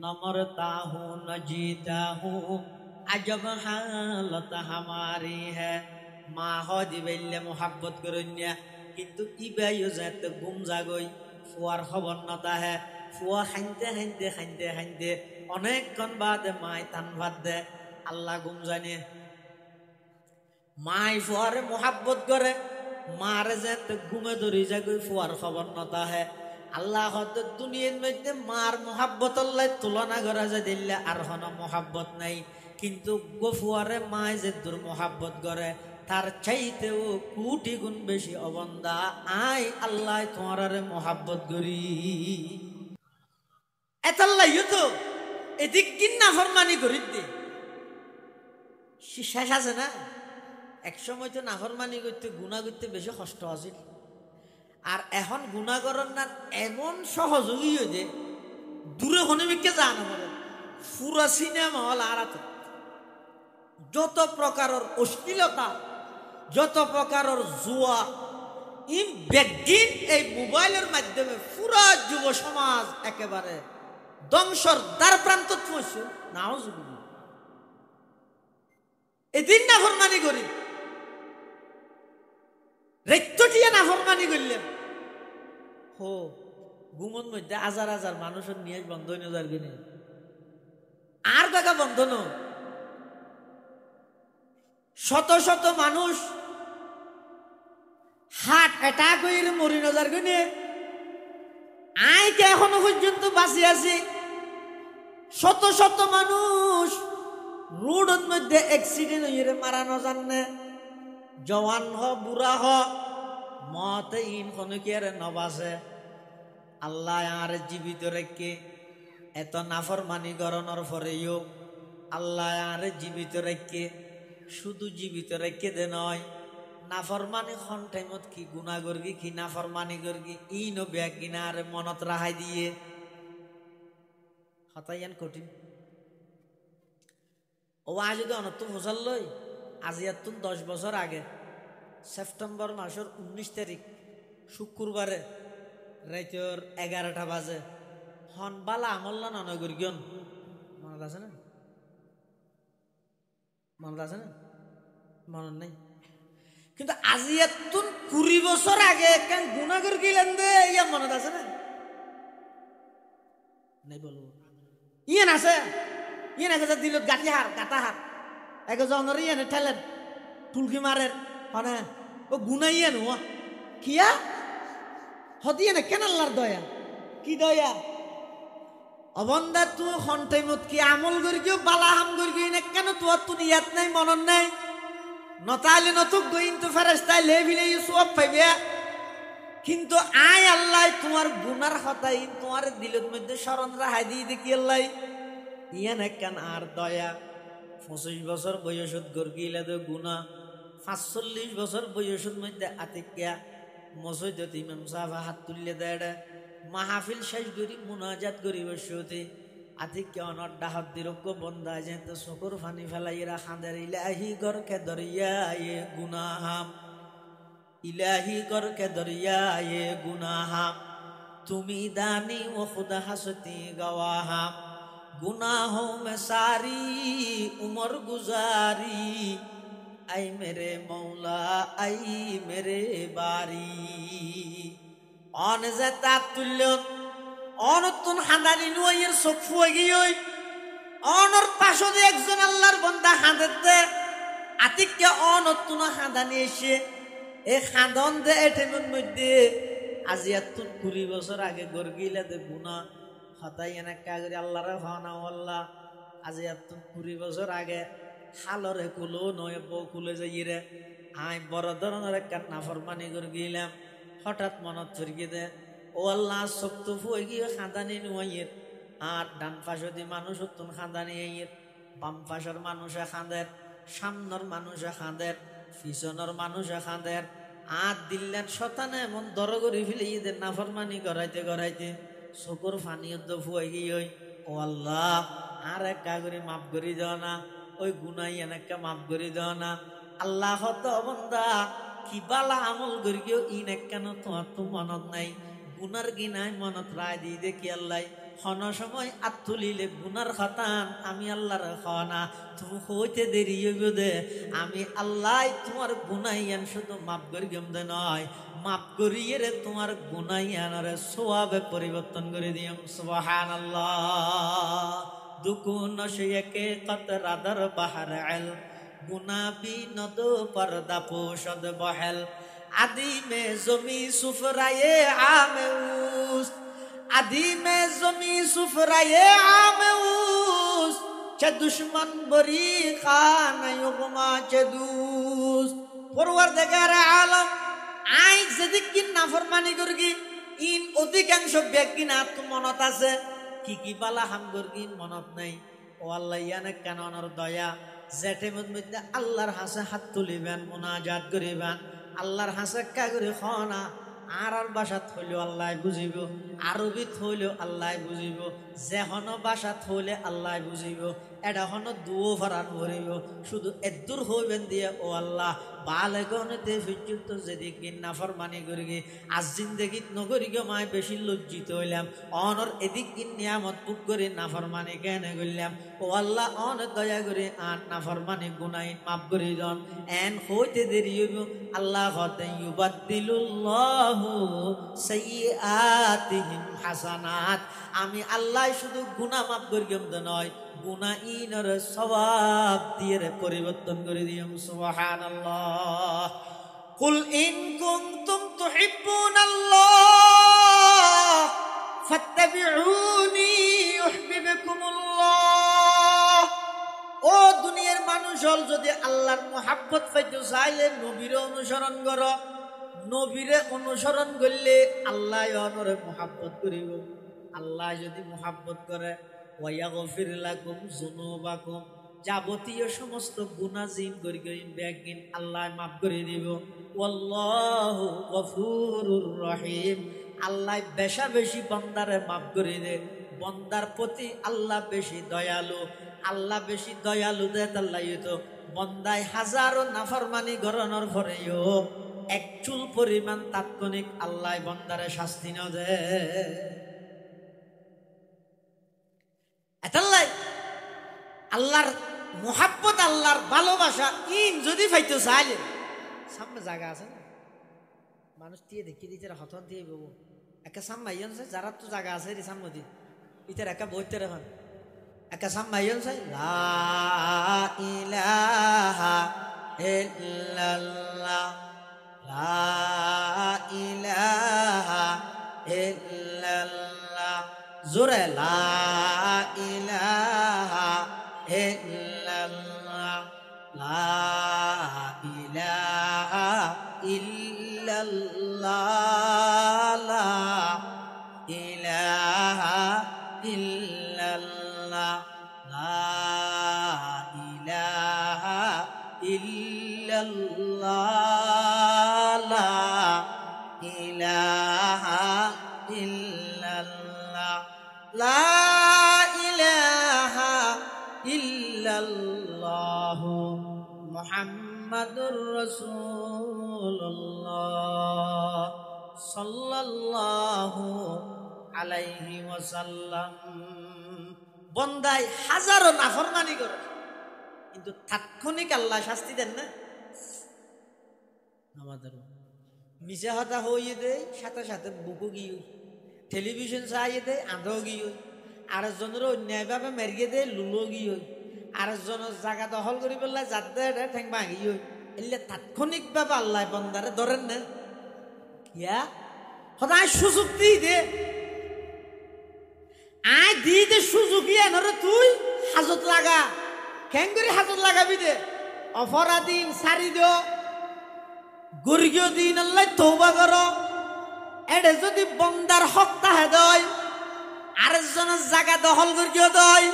न मरता हूँ न जीता हूँ अजब हालत हमारी है माँ हो दिबेल्ले मोहब्बत करुन्या किंतु इबायो जाते गुम जागोई फुआर खबर नता है फुआ खानते खानते खानते खानते অনেকক্ষণ বাদে মায় তান ভাত দে আল্লাহ গুম জানে মায় ফুয়ারে মোহাব্বত করে মারে যেতে ঘুমে ধরি যাগই ফুয়ার খবর নতা হে আল্লাহ হয়তো দুনিয়ার মধ্যে মার মোহাব্বত আল্লাহ তুলনা করা যায় দিল্লে আর হন মোহাব্বত নাই কিন্তু গফুয়ারে মায় যে দূর মোহাব্বত করে তার চাইতেও কোটি গুণ বেশি অবন্দা আয় আল্লাহ তোমারে মোহাব্বত করি এতাল্লাহ ইউতো এদিক কিন্না ফরমানি করি দে শেষ আছে না এক সময় তো নাফরমানি করতে গুণা করতে বেশি কষ্ট আছিল আর এখন গুণা করার না এমন সহযোগী হয়ে দূরে হনিমিককে জানা পারে পুরা সিনেমা হল আর যত প্রকারের অশ্লীলতা যত প্রকারের জুয়া ইন বেগিন এই মোবাইলের মাধ্যমে পুরা যুব সমাজ একেবারে ধ্বংসর দ্বার প্রান্ত পৌঁছে নাও এদিন নাফরমানি করি রেক্তটিয়া নাফরমানি করলেন হো ঘুমন মধ্যে হাজার হাজার মানুষের নিয়ে বন্ধ হয়ে যার কিনে আর দেখা বন্ধ ন শত শত মানুষ হার্ট অ্যাটাক হয়ে মরি নজার কিনে আইকে এখনো পর্যন্ত বাঁচি আছি শত শত মানুষ রোডের মধ্যে অ্যাক্সিডেন্ট হয়ে মারানো জানে জওয়ান হ বুড়া হ মতে ইন খনকিয়ার নবাসে আল্লাহ আর জীবিত রেখে এত নাফরমানি গরণের পরেও আল্লাহ আর জীবিত রেখে শুধু জীবিত রেখে দে নয় নাফরমানি খন টাইমত কি গুণা করগি কি নাফরমানি করগি ই নবিয়া কিনা আর মনত রাহাই দিয়ে হতাইয়ান কঠিন ও আজ যদি অনত ফসল লই আজি এত 10 বছর আগে সেপ্টেম্বর মাসের 19 তারিখ শুক্রবারে রাতের 11টা বাজে হন বালা আমল্লা ননগর গিয়ন মনত আছে না মনত নাই কিন্তু আজি এত 20 বছর আগে কেন গুণা করে গেলেন দে ইয়া মনত আছে না নাই বলবো ইয়েন আছে ইয়েন আগে দিল গাঠি হার গাটা হার এক জনের ইয়েন ঠেলেন টুলকি মারের হনে ও গুণা ইয়েন ও কিয়া হদিয়ে না কেন আল্লাহর দয়া কি দয়া অবন্দা তুই হন্টাইমত কি আমল করি কেউ বালা হাম করি কেউ না কেন তোর তো ইয়াত নাই মনন নাই নতাইলে নতুক গইন তো ফেরেশতাই লেবিলে সব পাইবে কিন্তু আয় আল্লাহ তোমার গুনার হতাই তোমার দিলের মধ্যে স্মরণ রাহাই দিয়ে দেখি আল্লাহ ইয়ান একখান আর দয়া 25 বছর বয়সত গর্গিলে তো গুণা 45 বছর বয়সের মধ্যে আতিকিয়া মসজিদত ইমাম সাহেব হাত তুললে দেয় মাহফিল শেষ করি মুনাজাত করি বসতে আতিকিয়া অনর ডাহাত দিরক্য বন্ধা যেতে চকুর ফানি ফেলাইরা খাঁদের ইলাহি গরকে দরিয়ায়ে গুনাহাম ইলাহি গরকে দরিয়ায়ে গুনাহাম তুমি দানি ও খুদা হাসতি গওয়াহাম गुनाहों में सारी उम्र गुजारी আই মেরে মৌলা আই মেরে বাড়ি অন যে তার তুল্য অনতুন হাঁদানি নুয়ের চোখ ফুয়ে গিয়ে অনর পাশে একজন আল্লাহর বন্দা হাঁদাতে আতিককে অনতুন হাঁদানি এসে এই খাদন দে এটেনের মধ্যে আজি এত 20 বছর আগে গর্গিলা দে গুনা হতাই এনে কাগরি আল্লাহরে হনা আল্লাহ আজি এত 20 বছর আগে হালরে কুলো নয় বউ কুলে যাই রে আই বড় ধরনের একটা নাফরমানি গর্গিলাম হঠাৎ মনত ফিরিয়ে দে ও আল্লাহ শক্ত ফুয়ে গিয়ে খাদানি নুয়ের আর ডান পাশে দি মানুষ উত্তম খাদানি এর বাম পাশের মানুষে খাঁদের সামনের মানুষে খাঁদের পিছনের মানুষে খাঁদের আর দিল্লেন শতানে এমন দর করে ফেলে ঈদের নাফরমানি করাইতে করাইতে চকুর ফানিও তো ফুয়ে গিয়ে ও আল্লাহ আর একটা করে মাফ করি দেওয়া না ওই গুনাই এনেকা মাফ করি দেওয়া না আল্লাহ তো বন্দা কি বালা আমল করি গিয়েও ইন কেন তোমার তো মনত নাই গুনার গিনাই মনত রায় দিয়ে দেখি আল্লাহ হন সময় আত্মলিলে গুনার খাতান আমি আল্লাহর খানা তুমি হইতে দেরি হইব দে আমি আল্লাহ তোমার গুনাইয়ান শুধু মাফ করি গেম দে নয় মাফ করিয়ে রে তোমার গুনাইয়ানরে সোয়াবে পরিবর্তন করে দিয়াম সুবহানাল্লাহ দুকুন শেকে কতরাদর বাহার আল গুনা বি নদ পর্দা পোষদ বহেল আদি মে জমি সুফরায়ে আমেউস আদি মে জমি সুফরায়ে আমেউস চে দুশ্মন বরি খানায়ুগমা চে দুস পরওয়ারদিগার আলম আই যেদিকিন নাফরমানি করগি ইন অধিকাংশ ব্যক্তি না তো মনত আছে কি বালা হাম করগি মনত নাই ও আল্লাহ ইয়ানে কাননের দয়া জেঠে মধ্যে আল্লাহর হাসে হাত তুলিবেন মুনাজাত করিবেন আল্লাহর হাসে কাগরে খানা আর ভাষা থইলেও আল্লাহ বুঝিব আরবিত হইলেও আল্লাহ বুঝিব যেহন ভাষা থইলে আল্লাহ বুঝিব এটা হন দুও ভরান ভরিব শুধু এদুর হইবেন দিয়ে ও আল্লাহ বালে গণতে ফিরযুক্ত যেদিকে নাফরমানি করিগে আজ জিন্দেগিত নগরি গে মায় বেশি লজ্জিত হইলাম অনর এদিক নিয়ামত বুক করে নাফরমানি কেনে করলাম ও আল্লাহ অন দয়া করে আর নাফরমানি গুনাই মাফ করে দন এন হইতে দেরি হইব আল্লাহ হতে ইউবাদদিলুল্লাহু সাইয়্যাতিহিম হাসানাত আমি আল্লাহ শুধু গুনাহ মাফ করিম তো নয় গুনাহ ইনর সওয়াব দিয়ে পরিবর্তন করে দিম সুবহানাল্লাহ কুল ইন কুনতুম তুহিব্বুনাল্লাহ ফাত্তাবিউনি ইউহিব্বুকুমুল্লাহ ও দুনিয়ার মানুষ হল যদি আল্লাহর মুহাব্বত পাইতে চাইলে নবীরে অনুসরণ করো নবীরে অনুসরণ করলে আল্লাহ অনরে মুহাব্বত করিব আল্লাহ যদি মুহাব্বত করে ওয়ায়াগফির লাকুম যুনুবাকুম যাবতীয় সমস্ত গুনাহ জিন গরিগিন বেগিন আল্লাহ মাফ করে দিব আল্লাহু গফুরুর রহিম আল্লাহ বেশা বেশি বান্দারে মাফ করে দে বান্দার প্রতি আল্লাহ বেশি দয়ালু আল্লাহ বেশি দয়ালু দে আল্লাহ তো বান্দায় হাজারো নাফরমানি গরনের পরেও এক চুল পরিমাণ তাৎক্ষণিক আল্লাহ বান্দারে শাস্তি না দে এতাল্লাই আল্লাহর মুহাব্বত আল্লাহর ভালোবাসা ইন যদি পাইতে চাইলে সামনে জায়গা আছে না মানুষ দিয়ে দেখিয়ে দিতে হতন দিয়ে বলবো একা সামনে যারা তো জায়গা আছে রে সামনে দিয়ে ইতার একা বইতে রেখন একা সামনে লা ইলাহা ইল্লাল্লাহ লা ইলাহা ইল্লাল্লাহ জোরে লা ইলাহা ইল্লাল্লাহ লা ইলাহা ইল্লাল্লাহ লা ইলাহা ইল্লাল্লাহ লা ইলাহা ইল্লাল্লাহ লা ইলাহা ইল্লাল্লাহ লা ইলাহা ইল্লাল্লাহ মুহাম্মাদুর রাসূলুল্লাহ সাল্লাল্লাহু আলাইহি ওয়াসাল্লাম বন্দায় হাজারো নাফরমানি করে কিন্তু তাৎক্ষণিক আল্লাহ শাস্তি দেন না আমাদের মিশা হতা হইয়ে দেয় সাথে সাথে বুকও গিয়ে টেলিভিশন চাইয়ে দেয় আঁধও গিয়ে আরেকজনের অন্যায়ভাবে মেরিয়ে দেয় লুলো গিয়ে আরেকজনের জায়গা দখল করি পেলে যাতে ঠেং ভাঙি এলে তাৎক্ষণিকভাবে আল্লাহ বন্দারে ধরেন না ইয়া সদায় সুযোগ দিই দে আয় দি দে সুযোগ ইয়ে নরে তুই হাজত লাগা কেন করে হাজত লাগাবি দে অপরাধীন সারি দিও গরিয় দিন আল্লাহ তওবা করো এডে যদি বন্দার হক তাহে দয় আরেকজনের জায়গা দখল করিও দয়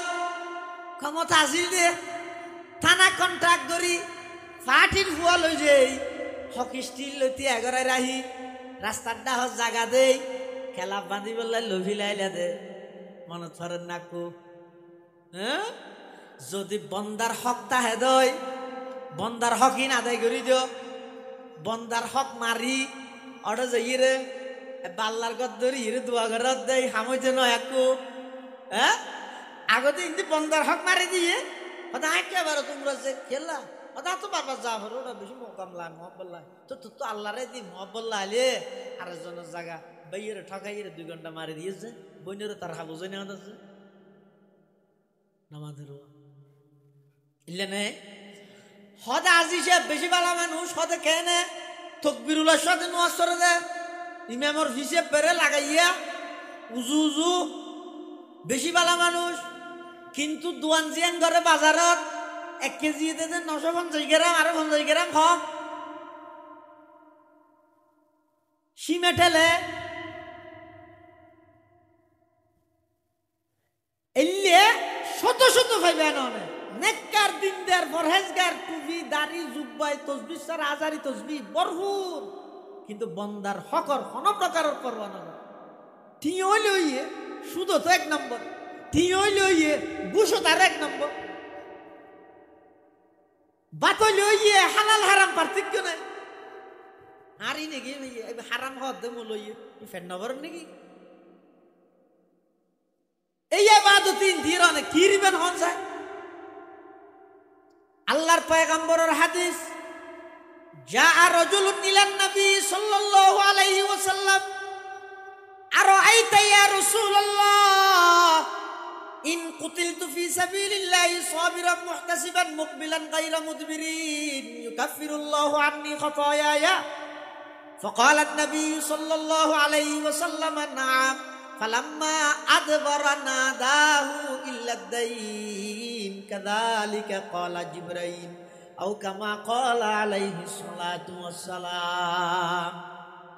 ক্ষমতা আসিল দে থানা কন্ট্রাক্ট করি ফাটির ফুয়া লই যেই হকি স্টিল লইতে এগরাই রাহি রাস্তার ডাহর জায়গা দেই খেলা বাঁধি বললাই লভি লাইলা দে মনে ধরেন নাকু হ্যাঁ যদি বন্দার হক তাহে দয় বন্দার হকই না আদায় করি দিও বন্দার হক মারি অটো যাই রে বাল্লার গদ ধরি হিরে দোয়া ঘরত দেয় হামইতে নয় একু হ্যাঁ আগতে ইন্দি বন্দার হক মারি দিয়ে ওটা একেবারে তোমরা যে খেলা ওটা তো বাবা যা ভরো ওটা বেশি মোকামলা মহব্বল্লা তো তো তো আল্লাহরে দি মহব্বল্লা আলে আর জনের জায়গা বাইয়ের ঠকাইয়ের 2 ঘন্টা মারি দিয়েছে বইনেরও তার হাবু জনে আছে নামাজের ইল্লে নে হদে আজিসে বেশি বালা মানুষ হদে কেনে তকবিরুল্লাহ সাথে নোয়াজ করে দে ইমামর ফিসে পেরে লাগাইয়া উজু উজু বেশি বালা মানুষ কিন্তু দোয়ান জিয়ান ঘরে বাজারত 1 কেজি দে 950 গ্রাম আর 50 গ্রাম কম সিমেটেলে এলে শত শত ভাইবে আনে নেককার দিনদার পরহেজগার টুপি দাড়ি জুব্বাই তসবিহ সারা হাজারি তসবিহ ভরপুর কিন্তু বন্দার হকর কোন প্রকারের পরোয়া না তি হইলে হইয়ে সুদ তো 1 নম্বর তি হইলে হইয়ে ঘুষও তার 1 নম্বর বাত হইলে হইয়ে হালাল হারাম পার্থক্য নাই হারি নাকি হারাম হওয়ার দে মূল হইয়ে ফের নবর নাকি এই ইবাদত তিন ধীর অনেক কিরিবেন হন যায় আল্লাহর পয়গম্বরের হাদিস জাআ রাজুলুন ইলান নবী সাল্লাল্লাহু আলাইহি ওয়াসাল্লাম আরাআইতা ইয়া রাসূলুল্লাহ ইন কুতিলতু ফি সাবিলিল্লাহি সাবিরান মুহতাসিবান মুকবিলান গায়রা মুদবিরিন ইউকাফিরুল্লাহু আন্নী খাতায়ায়া فقال النبي صلى الله عليه وسلم نعم فلما أدبر ناداه إلا الدين كذلك قال جبريل أو كما قال عليه الصلاة والسلام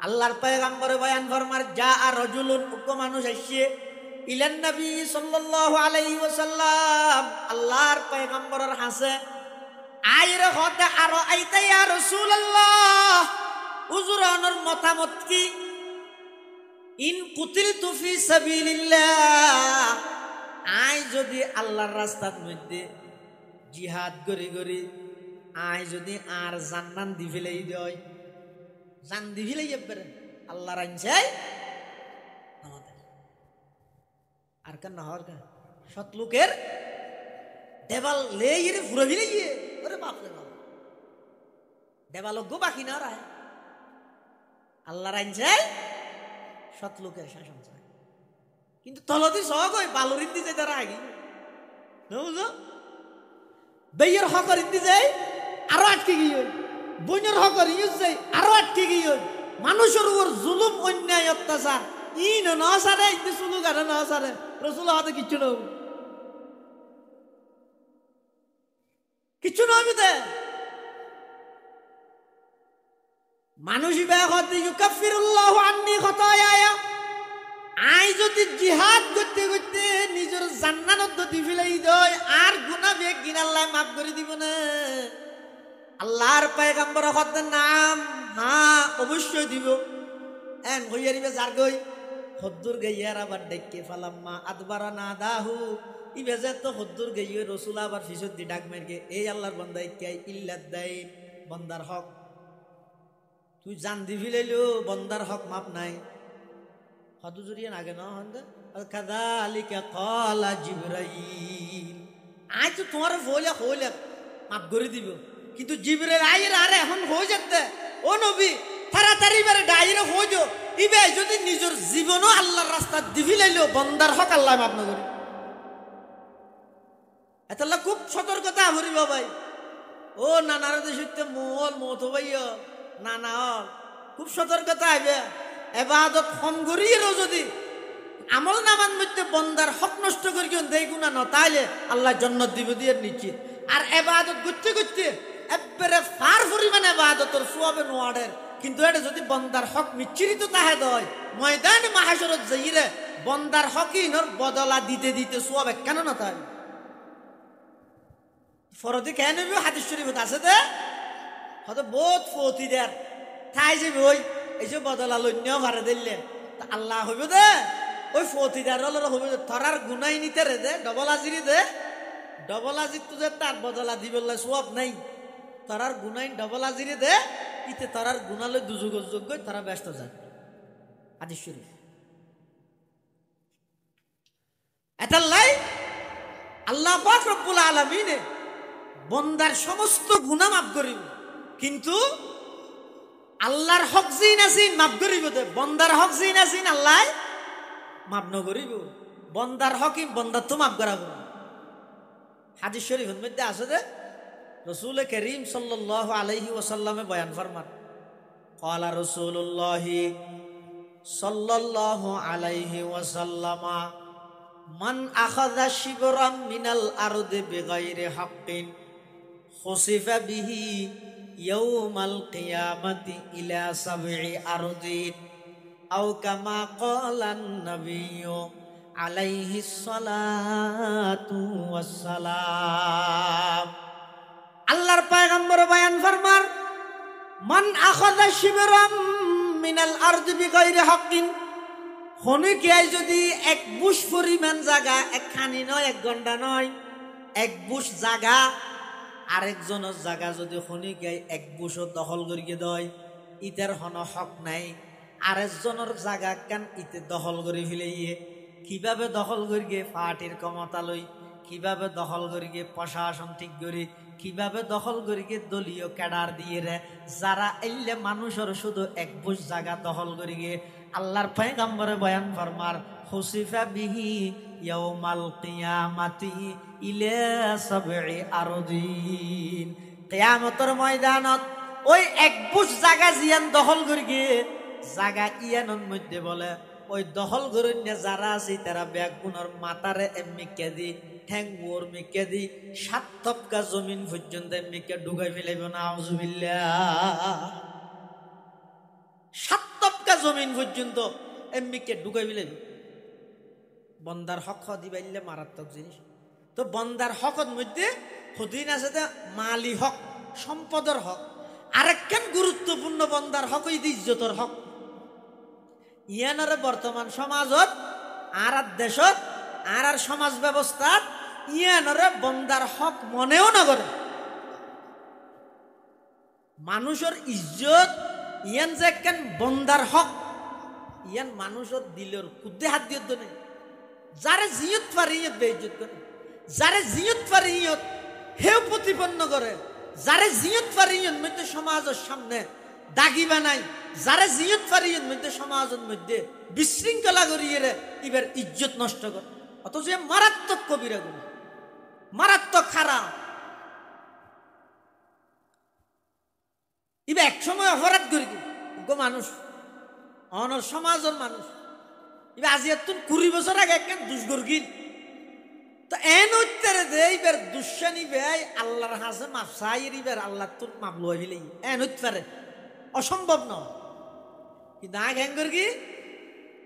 আল্লাহর পয়গম্বর বয়ান ফরমার যা রাজুলুন উক্ত মানুষ আসছে ইলান নবী সাল্লাল্লাহু আলাইহি ওয়াসাল্লাম আল্লাহর পয়গম্বরের হাসে আইরে হতে আর আইতা ইয়া রাসূলুল্লাহ হুজুরানোর মতামত কি ইন কুতিলতু ফি সাবিলিল্লাহ আই যদি আল্লাহর রাস্তার মধ্যে জিহাদ করি করি আই যদি আর জান্নাত দি ফেলাই দেয় জান দি ফেলাই যাবে আল্লাহর আইনছাই আমাদের আর কেন হর কেন সৎ লোকের দেবাল লেইরে ফুরে ফেলাই ওরে বাপ রে বাপ দেবালজ্ঞ বাকি না রায় আল্লাহর আইনছাই সৎ লোকের শাসন চায় কিন্তু তলদি সহগ হয় বালুর ইন্দি যাই তারা আগে বুঝো বেয়ের হকর ইন্দি যাই আরো আটকে গিয়ে বইনের হকর ইউজ যাই আরো আটকে গিয়ে মানুষের উপর জুলুম অন্যায় অত্যাচার ইন ন সারে ইন্দি সুলু গানে ন সারে রসুল হাতে কিচ্ছু নব কিচ্ছু নবি দে মানুষই ব্যাহতে ইউকাফিরুল্লাহু আন্নী খাতায়ায়া আই যদি জিহাদ করতে করতে নিজের জান্নাত দি ফেলাই দেয় আর গুনাহ বেগ গিন আল্লাহ মাফ করে দিব না আল্লাহর পয়গম্বর হতে নাম হ্যাঁ অবশ্যই দিব এন হইয়ারিবে যার গই হদ্দুর গাইয়ার আবার ডেকে ফালাম্মা আদবারা নাদাহু ইবেজে তো হদ্দুর গাইয়ে রাসূল আবার ফিসত দি ডাক মেরকে এই আল্লাহর বান্দা ইকাই ইল্লাদাইন বান্দার হক তুই জান দি ফেলাইলো বান্দার হক মাপ নাই হদু জুরিয়ে নাগে না হন্দে কাযালিকা ক্বালা জিবরাইল আজ তো তোমার বলে হইলে মাফ করে দিব কিন্তু জিবরাইল আইরে আরে এখন হয়ে যেতে ও নবী তাড়াতাড়ি এবারে ডাইরে হই দিও ইবে যদি নিজের জীবনও আল্লাহর রাস্তা দিবি লাইলো বন্দার হক আল্লাহ মাফ না করি এতলা খুব সতর্কতা হরিব ভাই ও নানার দেশে মোল মত ভাইয়া নানা খুব সতর্কতা আইবে এবাদত কম করিয়েও যদি আমল নামান মধ্যে বন্দার হক নষ্ট করি কেউ দেয় গুণা ন তাইলে আল্লাহ জান্নাত দিব দিয়ে নিশ্চিত আর এবাদত করতে করতে একবারে ফার পরিমাণে এবাদতর সোয়াবে নোয়াডের কিন্তু এটা যদি বন্দার হক মিচ্ছিরিত তাহে দয় ময়দানে মাহাশরত যাইরে বন্দার হকিনর বদলা দিতে দিতে সোয়াবে কেন না তাই ফরদি কেন হাদিস শরীফত আছে দে হয়তো বহুত ফতি দেয় ঠাই যাবি ওই এই যে বদলা লইনেও ভাড়া দিলে তা আল্লাহ হইব দে ওই ফতিদার হইব থরার গুনাই নিতে রে দে ডবল আজিরি দে ডবল আজির তো যে তার বদলা দিবলে সব নাই থরার গুনাই ডবল আজিরি দে ইতে থরার গুনালৈ দুযোগ যোগ্য তারা ব্যস্ত যায় হাদিস শরীফ এটালাই আল্লাহ পাক রব্বুল আলামিনে বন্দার সমস্ত গুনাহ মাফ করিব কিন্তু আল্লাহর হক জিন আছিন মাফ করিব দে বন্দার হক জিন আছিন আল্লাহ মাফ ন করিব বন্দার হকিম বন্দার তো মাফ করাবো হাদিস শরীফের মধ্যে আছে যে রাসূল করিম সাল্লাল্লাহু আলাইহি ওয়াসাল্লামে বয়ান ফরমান ক্বালা রাসূলুল্লাহ সাল্লাল্লাহু আলাইহি ওয়াসাল্লামা মান আখাযা শিবরাম মিনাল আরদি বিগাইরি হাক্কিন খুসিফা বিহি ইয়াউমাল কিয়ামাতি ইলা সাবঈ আরদিন আও কামা ক্বালান নাবিয়্যু আলাইহিস সালাতু ওয়াস সালাম আল্লাহর পয়গম্বর বয়ান ফরমান মান আখাযা শিবরাম মিনাল আরদি বিগাইরি হাক্কিন খনিকে যদি এক বুশ পরিমাণ জায়গা একখানি নয় এক ঘন্টা নয় এক বুশ জায়গা আরেকজনের জায়গা যদি খনিকে এক বুশও দখল করিয়ে দেয় ইতার হন হক নাই আরেকজনের জায়গা কেন ইতে দখল করে ফেলিয়ে কিভাবে দখল করিয়ে পার্টির ক্ষমতা লই কিভাবে দখল করিয়ে প্রশাসন ঠিক করি কিভাবে দখল করিয়ে দলীয় ক্যাডার দিয়ে রে যারা এলে মানুষের শুধু এক বুশ জায়গা দখল করিয়ে আল্লাহর পয়গম্বরে বয়ান ফরমার খুসিফা বিহি ইয়াউমাল কিয়ামাতি ইলা সাবঈ আরদিন কিয়ামতের ময়দানত ওই এক বুশ জায়গা জিয়ান দখল করিয়ে জায়গা ইয়ানোর মধ্যে বলে ওই দখল করেন যারা আছে তারা ব্যাগুনের মাথারে এমনিকে দি ঠ্যাং ওর মিকে দি 7 তপকা জমিন পর্যন্ত এমনিকে ঢুকাই ফেলাইব না আউযুবিল্লাহ 7 তপকা জমিন পর্যন্ত এমনিকে ঢুকাই ফেলাইব বন্দার হক দিবাইলে মারাত্মক জিনিস তো বন্দার হকর মধ্যে হদিন আছে যে মালি হক সম্পদের হক আরেকখান গুরুত্বপূর্ণ বন্দার হক ইজ্জতর হক ইয়ানরে বর্তমান সমাজত আর দেশত আর সমাজ ব্যবস্থাত ইয়ানরে বন্দার হক মনেও না করে মানুষের ইজ্জত ইয়ান যে কেন বন্দার হক ইয়ান মানুষের দিলের কুদ্দে হাত দিয়ে তো নেই যারে জিয়ত পারে ইয়ত বেইজ্জত করে যারে জিয়ত পারে ইয়ত হেও প্রতিপন্ন করে যারে জিয়ত পারে ইয়ত মধ্যে সমাজের সামনে দাগি বানাই যারে জিয়ত পারে ইয়ত মধ্যে সমাজের মধ্যে বিশৃঙ্খলা করিয়ে রে এবার ইজ্জত নষ্ট করে অথচ মারাত্মক কবিরা গুণ মারাত্মক খারাপ এবার এক সময় অপরাধ করি গো মানুষ অনর সমাজের মানুষ এবার আজি তুন 20 বছর আগে একখান দুষ্গর্গিল তো এন উত্তরে দে এবার দুঃসানি ভাই আল্লাহর হাসে মাফ চাইর এবার আল্লাহ তুন মাপ লই ফেলে এন উত্তরে অসম্ভব নয় কিন্তু আগ হ্যাং করগি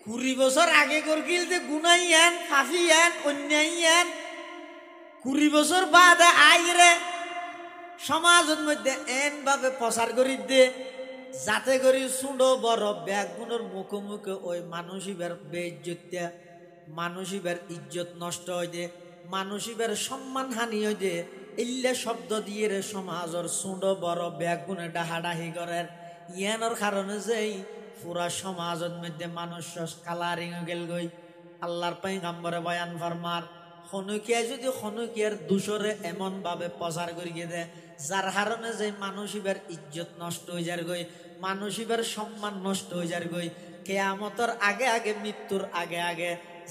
20 বছর আগে করগিল যে গুনাই আন ফাফি আন অন্যায় আন 20 বছর বাদে আইরে সমাজের মধ্যে এন ভাবে প্রচার করি দে যাতে করি সুন্দর বড় ব্যাগুনের মুখোমুখি ওই মানুষিবার বেইজ্জত মানুষিবার ইজ্জত নষ্ট হয়ে দে মানুষিবার সম্মান হানি হয়ে দে ইল্লে শব্দ দিয়ে রে সমাজের সুন্দর বড় ব্যাগুনে ডাহাডাহি করেন ইয়ানোর কারণে যেই পুরা সমাজের মধ্যে মানুষ কালারিং গেল গই আল্লাহর পয়গম্বরে বয়ান ফরমার খনুকিয়া যদি খনুকিয়ার দূষরে এমন ভাবে প্রচার করিয়ে দেয় যার কারণে যে মানুষ এবার ইজ্জত নষ্ট হয়ে যার গই মানুষ এবার সম্মান নষ্ট হয়ে যার গই কেয়ামতের আগে আগে মৃত্যুর আগে আগে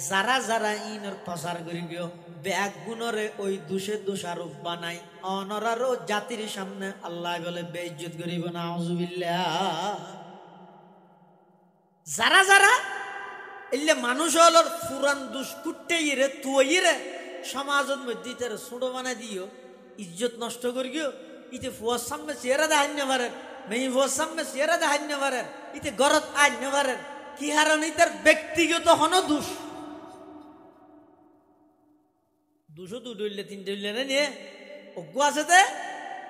যারা যারা ইনর প্রচার করি গিয়ে ব্যাগ গুণরে ওই দোষে দোষারোপ বানাই অনরারও জাতির সামনে আল্লাহ বলে বেইজ্জত করিব না আউযুবিল্লাহ। যারা যারা এলে মানুষ হল ফুরান দুষ্কুটে ইরে তুইরে সমাজের মধ্যে তার ছোট বানাই দিও ইজ্জত নষ্ট করি গিয়ে ইতে ফুয়ার সামনে চেহারা দেখান্য পারেন মেয়ে ফুয়ার সামনে চেহারা দেখান্য পারেন ইতে গরত আন্য পারেন কি হারণ ইতার ব্যক্তিগত হন দোষ দুশো দুইলে তিনটে হইলে না নিয়ে অজ্ঞ আছে দে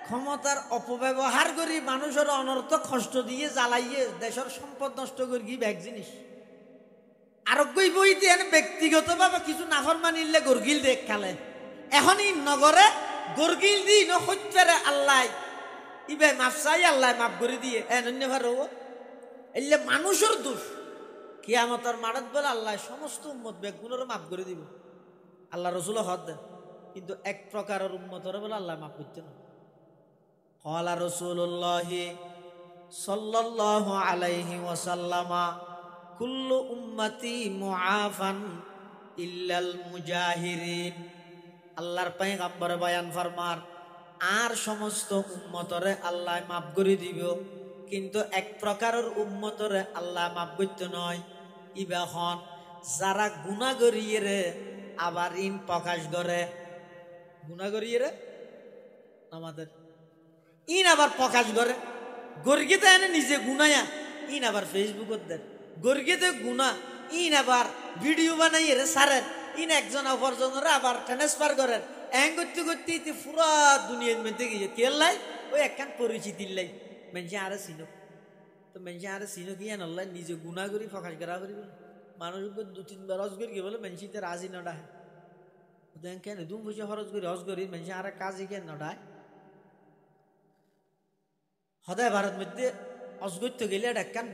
ক্ষমতার অপব্যবহার করি মানুষের অনর্থক কষ্ট দিয়ে জ্বালাইয়ে দেশের সম্পদ নষ্ট করি কি ব্যাগ জিনিস আরোগ্যই বইতে এনে ব্যক্তিগত ভাবে কিছু নাফরমানিলে গরগিল দেখ খালে এখনই নগরে গরগিল দি নরে আল্লাহ ইবে মাফ চাই আল্লাহ মাফ করে দিয়ে এন্য ভারো এলে মানুষের দোষ কিয়ামতের মাঠত বলে আল্লাহ সমস্ত উম্মত ব্যাগগুলোর মাফ করে দিব আল্লাহ রসুল হদ দেন কিন্তু এক প্রকারের উম্মতর বলে আল্লাহ মাফ করতে না ক্বালা রাসূলুল্লাহ সাল্লাল্লাহু আলাইহি ওয়াসাল্লাম কুল্লু উম্মতি মুআফান ইল্লাল মুজাহিরিন। আল্লাহর পয়গম্বর বয়ান ফরমার আর সমস্ত উম্মতরে আল্লাহ মাফ করে দিব কিন্তু এক প্রকারের উম্মতরে আল্লাহ মাফ করতে নয় ইবাখন যারা গুনাহ করিয়ে রে আবার ইন প্রকাশ করে গুনাহ করিয়ে রে আমাদের ইন আবার প্রকাশ করে গর্গিতে এনে নিজে গুনায়া ইন আবার ফেসবুকত দেন গর্গিতে গুনাহ ইন আবার ভিডিও বানাইয়ে রে সারেন ইন একজন অপরজনের আবার ট্রান্সফার করেন এং করতে করতে ইতি পুরা দুনিয়ার মধ্যে গিয়ে কেল্লাই ওই একখান পরিচিতির লাই মেনছে আরে চিনো তো মেনছে আরে চিনো কি আল্লাহ নিজে গুনাহ করি প্রকাশ করা করি মানুষ দু তিনবার হজ করি বলে মেনছিতে রাজি নডায় দেন কেন দুম বুঝে খরচ করি হজ করি মেনছে আরে কাজই কেন নডায় সদায় ভারত মধ্যে হজ করতে গেলে এটা একখান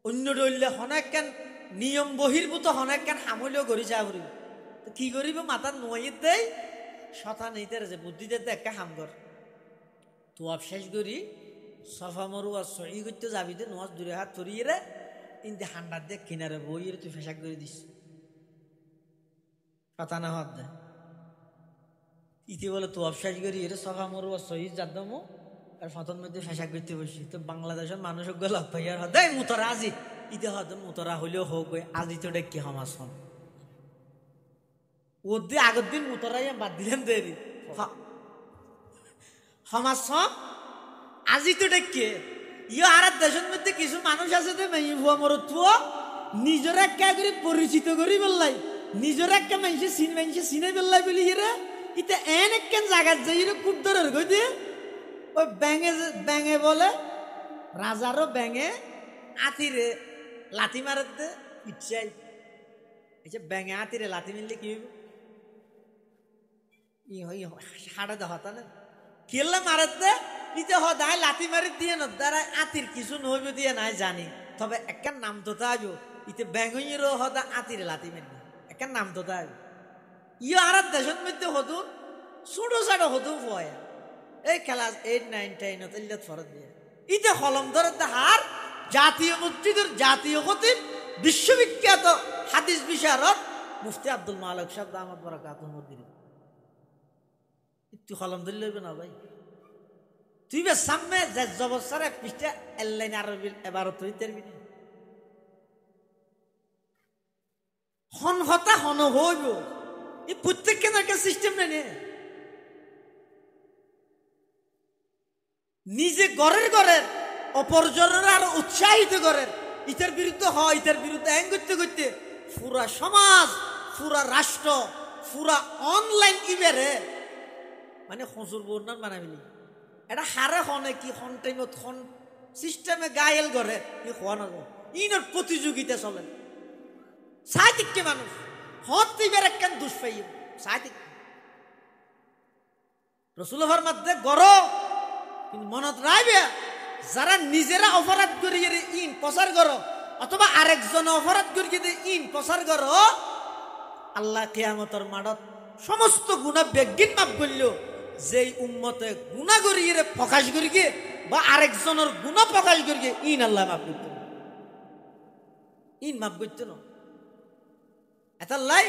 অন্য দলীয় হনাক্কান নিয়ম বহির্ভূত হনাক্কান হামলেও করি যা করিব তো কি করিব মাথার নোয়াইয়ের দেয় শতা নেইতে যে বুদ্ধি দিতে একটা হাম কর তো শেষ করি সফা মরু আর সহি করতে যাবি দে নোয়াজ দূরে হাত ধরিয়ে রে ইন্দি হান্ডার দেখ কিনারে বইয়ের তুই ফেসাক করে দিস শতা না হাত দেয় ইতি বলে তো শেষ করি এর সফা মরু আর সহি যাদমো আর ফতন মধ্যে ফেসাক করতে বসি তো বাংলাদেশের মানুষ গেল ভাইয়ার হদাই মুতরা আজি ইতি হদ মুতরা হলেও হোক আজি তো ডেকে সমাজ হম ওর দিয়ে আগের দিন মুতরাই বাদ দিলেন দেরি সমাজ হম আজি তো ডেকে ইয়ে আর দেশের মধ্যে কিছু মানুষ আছে তো মেয়ে ভুয়া মরত তুও নিজের একটা করে পরিচিত করি বললাই নিজের একটা মানুষের চিনে বললাই বলি রে ইতে এন একখান জায়গার যাই কুট ধরে গই দিয়ে ওই ব্যাঙে বলে রাজারও ব্যাঙে আতিরে লাথি মারার দে ইচ্ছাই ব্যাঙে আতিরে লাথি মিললে কি হইব হাড়ে দেখা না খেললে মারার দে ইতে হদায় লাথি মারি দিয়ে ন দ্বারা আতির কিছু নহইব দিয়ে নাই জানি তবে একটা নাম তো তাইব ইতে ব্যাঙেরও হদা আতিরে লাথি মারবে একটা নাম তো তাইব ইয়ে আর দেশের মধ্যে হতুন ছোটো ছাটো হতুন হয় এই ক্লাস 8, 9, 10 ইল্লাত ফরত দিয়ে ইতে হলম ধরে হার জাতীয় মসজিদের জাতীয় খতিব বিশ্ববিখ্যাত হাদিস বিশারদ মুফতি আব্দুল মালিক সাহেব দামাত বারাকাতুহু মদিনা একটু হলম ধরে লইবে না ভাই তুই বে সামনে যে জবসারে পৃষ্ঠা এলাইন আরবি এবারত হইতে পারবি না হন হতা হন হইব এই প্রত্যেককে একটা সিস্টেম নেই নিজে ঘরের অপরজনের আরো উৎসাহিত করেন ইটার বিরুদ্ধে হয় ইটার বিরুদ্ধে হ্যাং করতে করতে পুরা সমাজ পুরা রাষ্ট্র পুরা অনলাইন ইবেরে মানে হজুর বর্ণান বানাবিনি এটা হারে হনে কি হন টাইমত হন সিস্টেমে গায়েল করে ই হওয়া না ইনর প্রতিযোগিতা চলে সাহিত্যিককে মানুষ হত ইবের একখান দুষ্পাই সাহিত্যিক রসুলের মধ্যে গড় কিন্তু মনত রাইবে যারা নিজেরা অপরাধ করিয়ে ইন প্রচার করো অথবা আরেকজন অপরাধ করিয়ে ইন প্রচার করো আল্লাহ কিয়ামতের মাঠত সমস্ত গুণা বেগিন মাপ করল যেই উম্মতে গুণা করিয়ে প্রকাশ করি গিয়ে বা আরেকজনের গুনাহ প্রকাশ করিয়ে ইন আল্লাহ মাফ করতে না, ইন মাফ করতে না। এতাল্লাই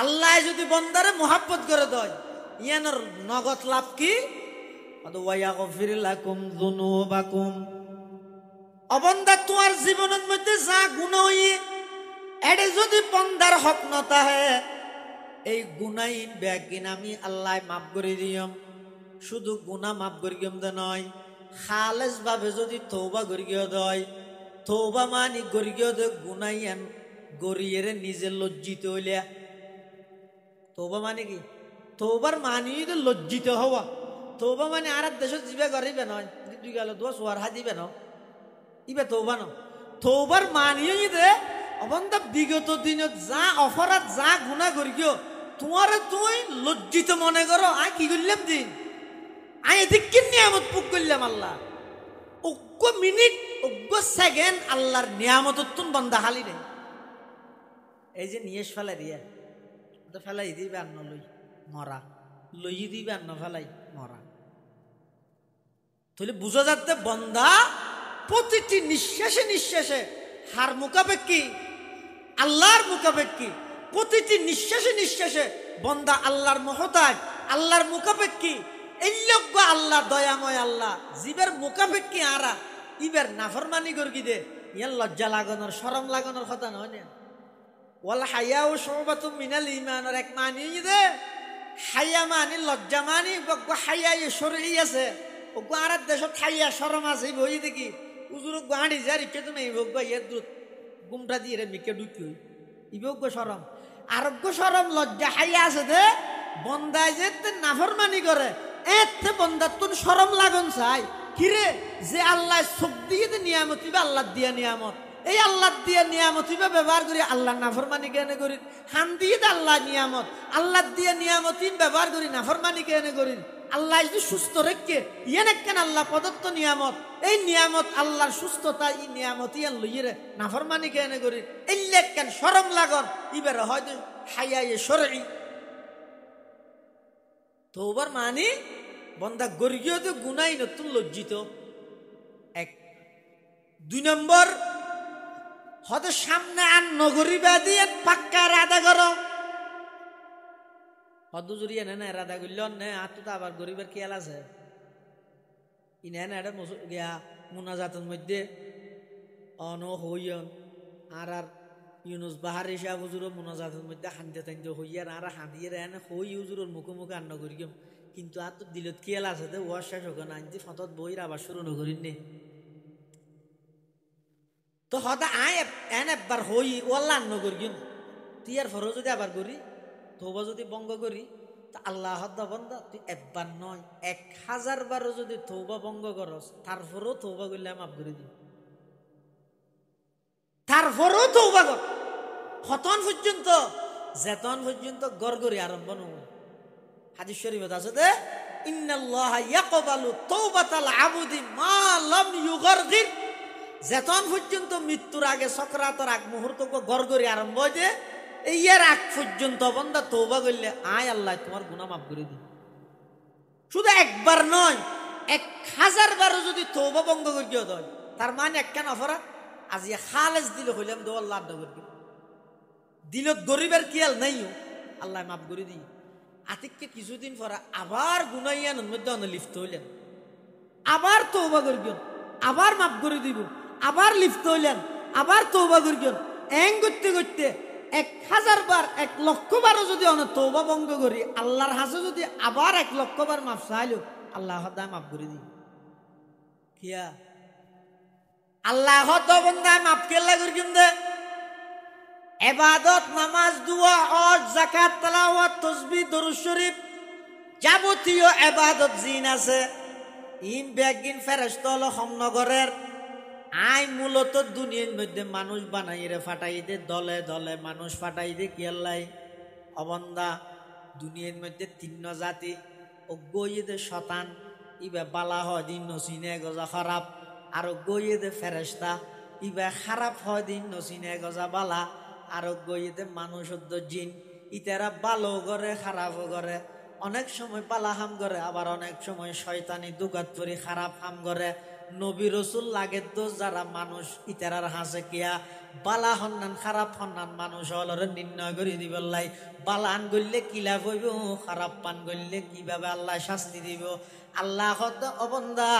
আল্লাহ যদি বন্দারে মোহাব্বত করে দেয় ইয়ানোর নগদ লাভ কি? ওয়ায়াগফির লাকুম যুনুবাকুম, অবন্দা তোমার জীবনের মধ্যে যা গুনাহ হই এডে যদি বন্দার হক নতা হে এই গুনাই ব্যাগিন আমি আল্লাহ মাফ করে দিয়ম। শুধু গুনাহ মাফ করিয়ম দে নয়, খালেস ভাবে যদি তওবা করিয় দয়, তওবা মানি করিয় দে গুনাইয়ান গরিয়েরে নিজে লজ্জিত হইলে। তওবা মানে কি? তওবার মানি তো লজ্জিত হওয়া। তওবা মানে আর দেশত জিবে করিবে নয়, দুই গেল দোয়া সোয়ার হা দিবে ন, ইবে তওবা ন। তওবার মানিও ইদে অবন্ধা বিগত দিনত যা অপরাধ যা গুনাহ করিও তোমারে তুই লজ্জিত মনে করো। আই কি করলাম দিন, আই এদিক কি নিয়ামত পুক করলাম আল্লাহ। অজ্ঞ মিনিট অজ্ঞ সেকেন্ড আল্লাহর নিয়ামত তুন বন্ধা হালি নেই। এই যে নিয়েস ফেলাই দিয়া ফেলাই দিবে আর লই মরা, লই দিবে আর ফেলাই মরা। তাহলে বুঝা যাচ্ছে বন্ধা প্রতিটি নিঃশ্বাসে নিঃশ্বাসে হার মুখাপেক্ষি আল্লাহর মুখাপেক্ষি, প্রতিটি নিঃশ্বাসে নিঃশ্বাসে বন্দা আল্লাহর মহতাজ, আল্লাহর মুখাপেক্ষি। এই লজ্ঞ আল্লাহ দয়াময় আল্লাহ জীবের মুখাপেক্ষি আরা ইবের নাফরমানি করকি দে ইয়ার লজ্জা লাগানোর শরম লাগানোর কথা নয় না। ওয়াল হায়াউ শুবাতুম মিনাল ঈমানের এক মানি দে, হায়া মানি লজ্জা মানি বগ্গ হায়া শরঈ আছে। ওগ্গ আর দেশত হায়া শরম আছে বই দেখি উজুর গাড়ি যারি কে তুমি বগ্গ ইয়ের দুধ গুমটা দিয়ে রে মিকে ঢুকি ইবগ্গ শরম আরোগ্য শরম লজ্জা হাইয়া আছে দে বন্দায় যে নাফরমানি করে এতে বন্দা তোর শরম লাগন চাই কিরে যে আল্লাহ সব দিয়ে নিয়ামত ইবা আল্লাহ দিয়া নিয়ামত, এই আল্লাহ দিয়া নিয়ামত ইবা ব্যবহার করি আল্লাহ নাফরমানি কেন করি। হান দিয়ে আল্লাহ নিয়ামত, আল্লাহ দিয়া নিয়ামত ব্যবহার করি নাফরমানি কেন করি। আল্লাহ যদি সুস্থ রেখে ইয়েন কেন আল্লাহ প্রদত্ত নিয়ামত, এই নিয়ামত আল্লাহর সুস্থতা এই নিয়ামত ইয়ান লইরে নাফরমানি কেন করি। এই কেন শরম লাগন ইবার হয়তো হাইয়া শরঈ। তওবার মানি বন্দা গর্গীয় তো গুনাই নতুন লজ্জিত। এক দুই নম্বর হয়তো সামনে আর নগরী বাদী পাক্কা রাধা করো হদ জুড়ি এনে না রাধা করল নে আর তো আবার গরিবের খেয়াল আছে ইনে না এটা গিয়া মুনাজাতের মধ্যে অন হইয়ন আর আর ইউনুস বাহার হিসাব হুজুর মুনাজাতের মধ্যে হানতে টানতে হইয়ার আর হাঁদিয়ে এনে হই হুজুরের মুখে আন্ন করি কিন্তু আর তো দিলত খেয়াল আছে তো ওয়ার শেষ হোক না আনছি ফতত বইর আবার শুরু নকরিন নে তো হদা আয় এন একবার হই ওয়াল্লা আন্ন করি তুই আর ফরো যদি আবার করি তৌবা যদি বঙ্গ করি তা আল্লাহ হদ্দা বন্দা তুই একবার নয় 1000 বারও যদি তৌবা বঙ্গ করস তারপরও তৌবা করলে মাফ করে দিই, তারপরও তৌবা কর হতন পর্যন্ত যেতন পর্যন্ত গড়গড়ি আরম্ভ নয়। হাদিস শরীফত আছে যে ইন্নাল্লাহা ইয়াকবালু তাওবাতাল আবদি মা লাম ইউগরগির, যেতন পর্যন্ত মৃত্যুর আগে সকরাতের আগ মুহূর্ত গড়গড়ি আরম্ভ হয় যে এই এর আগ পর্যন্ত বন্দা তওবা করলে আয় আল্লাহ তোমার গুনাহ মাফ করে দিই। শুধু একবার নয় 1000 বারও যদি তওবা বঙ্গ করিয়া দেয় তার মানে একখান অপরাধ আজি খালেজ দিল হইলাম দো আল্লাহ আড্ডা করবি দিলত গরিবের খেয়াল নাইও আল্লাহ মাফ করে দিই। আতিককে কিছুদিন পরে আবার গুনাইয়ানের মধ্যে লিপ্ত হইলেন, আবার তওবা করিবেন, আবার মাফ করে দিব, আবার লিপ্ত হইলেন, আবার তওবা করিবেন। এং করতে করতে 1000 বার 1,00,000 বারও যদি অনেক তওবা ভঙ্গ করি আল্লাহর হাসে যদি আবার 1,00,000 বার মাফ চাইলো আল্লাহ হদায় মাফ করে দিই। কিয়া আল্লাহ হদ বন্দায় মাফ কেল্লা করিম দে ইবাদত নামাজ দুয়া হজ যাকাত তেলাওয়াত তাসবিহ দরুদ শরীফ যাবতীয় ইবাদত জিন আছে ইন বেগিন ফেরেশতা হলো সমনগরের আই মূলত দুনিয়ার মধ্যে মানুষ বানাই রে ফাটাই দে দলে দলে মানুষ ফাটাই দে কি আল্লাহ অবন্দা দুনিয়ার মধ্যে 3 জাতি অজ্ঞই দে শতান ইবে বালা হয় দিন নসিনে গজা খারাপ আর অজ্ঞই দে ফেরেশতা ইবে খারাপ হয় দিন নসিনে গজা বালা আর অজ্ঞই দে মানুষ জিন ইতারা ভালো করে খারাপ করে অনেক সময় বালা হাম করে, আবার অনেক সময় শয়তানি দুকাত করে খারাপ হাম করে। নবী রসুল লাগে তো যারা মানুষ ইতারার হাসে কিয়া বালা হন্নান খারাপ হন্নান মানুষ হলরে নির্ণয় করে দিব। বালা আন গড়লে কিলা কইব, খারাপ পান গড়লে কিভাবে আল্লাহ শাস্তি দিব। আল্লাহ হত অবন্দা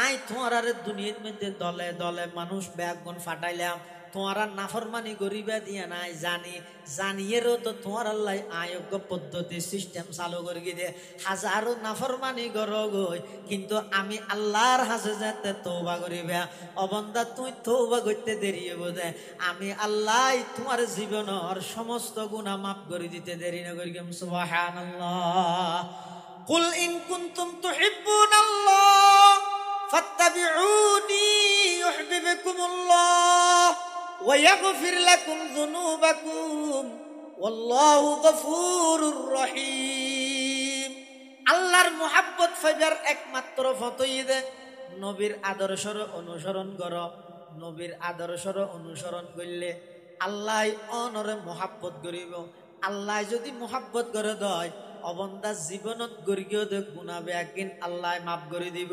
আই তোমার দুনিয়ার মধ্যে দলে দলে মানুষ ব্যাগুন ফাটাইলাম, তোমারা নাফরমানি গরিবা দিয়া নাই জানি জানিয়েরও তো তোমার আল্লাহ আয়োগ্য পদ্ধতি সিস্টেম চালু করে দে। হাজারো নাফরমানি গরগই, কিন্তু আমি আল্লাহর হাসে যাতে তৌবা করিবা। অবন্দা তুই তৌবা করতে দেরি হবো দে, আমি আল্লাহ তোমার জীবনের সমস্ত গুনাহ মাফ করে দিতে দেরি না করি। সুবহানাল্লাহ। কুল ইন কুনতুম তুহিব্বুনাল্লাহ ফাত্তাবিউনি ইউহিব্বুকুমুল্লাহ ওয়া ইয়াগফির লাকুম যুনুবাকুম ওয়াল্লাহু গফুরুর রহিম। আল্লাহর মুহাব্বত ফাইবার একমাত্র ফতই দে নবীর আদর্শর অনুসরণ করো। নবীর আদর্শর অনুসরণ করলে আল্লাহ অনরে মুহাব্বত করিব। আল্লাহ যদি মুহাব্বত করে দেয় অবন্দা জীবনত গরিও দে গুনাহ বেকিন আল্লাহ মাফ করে দিব।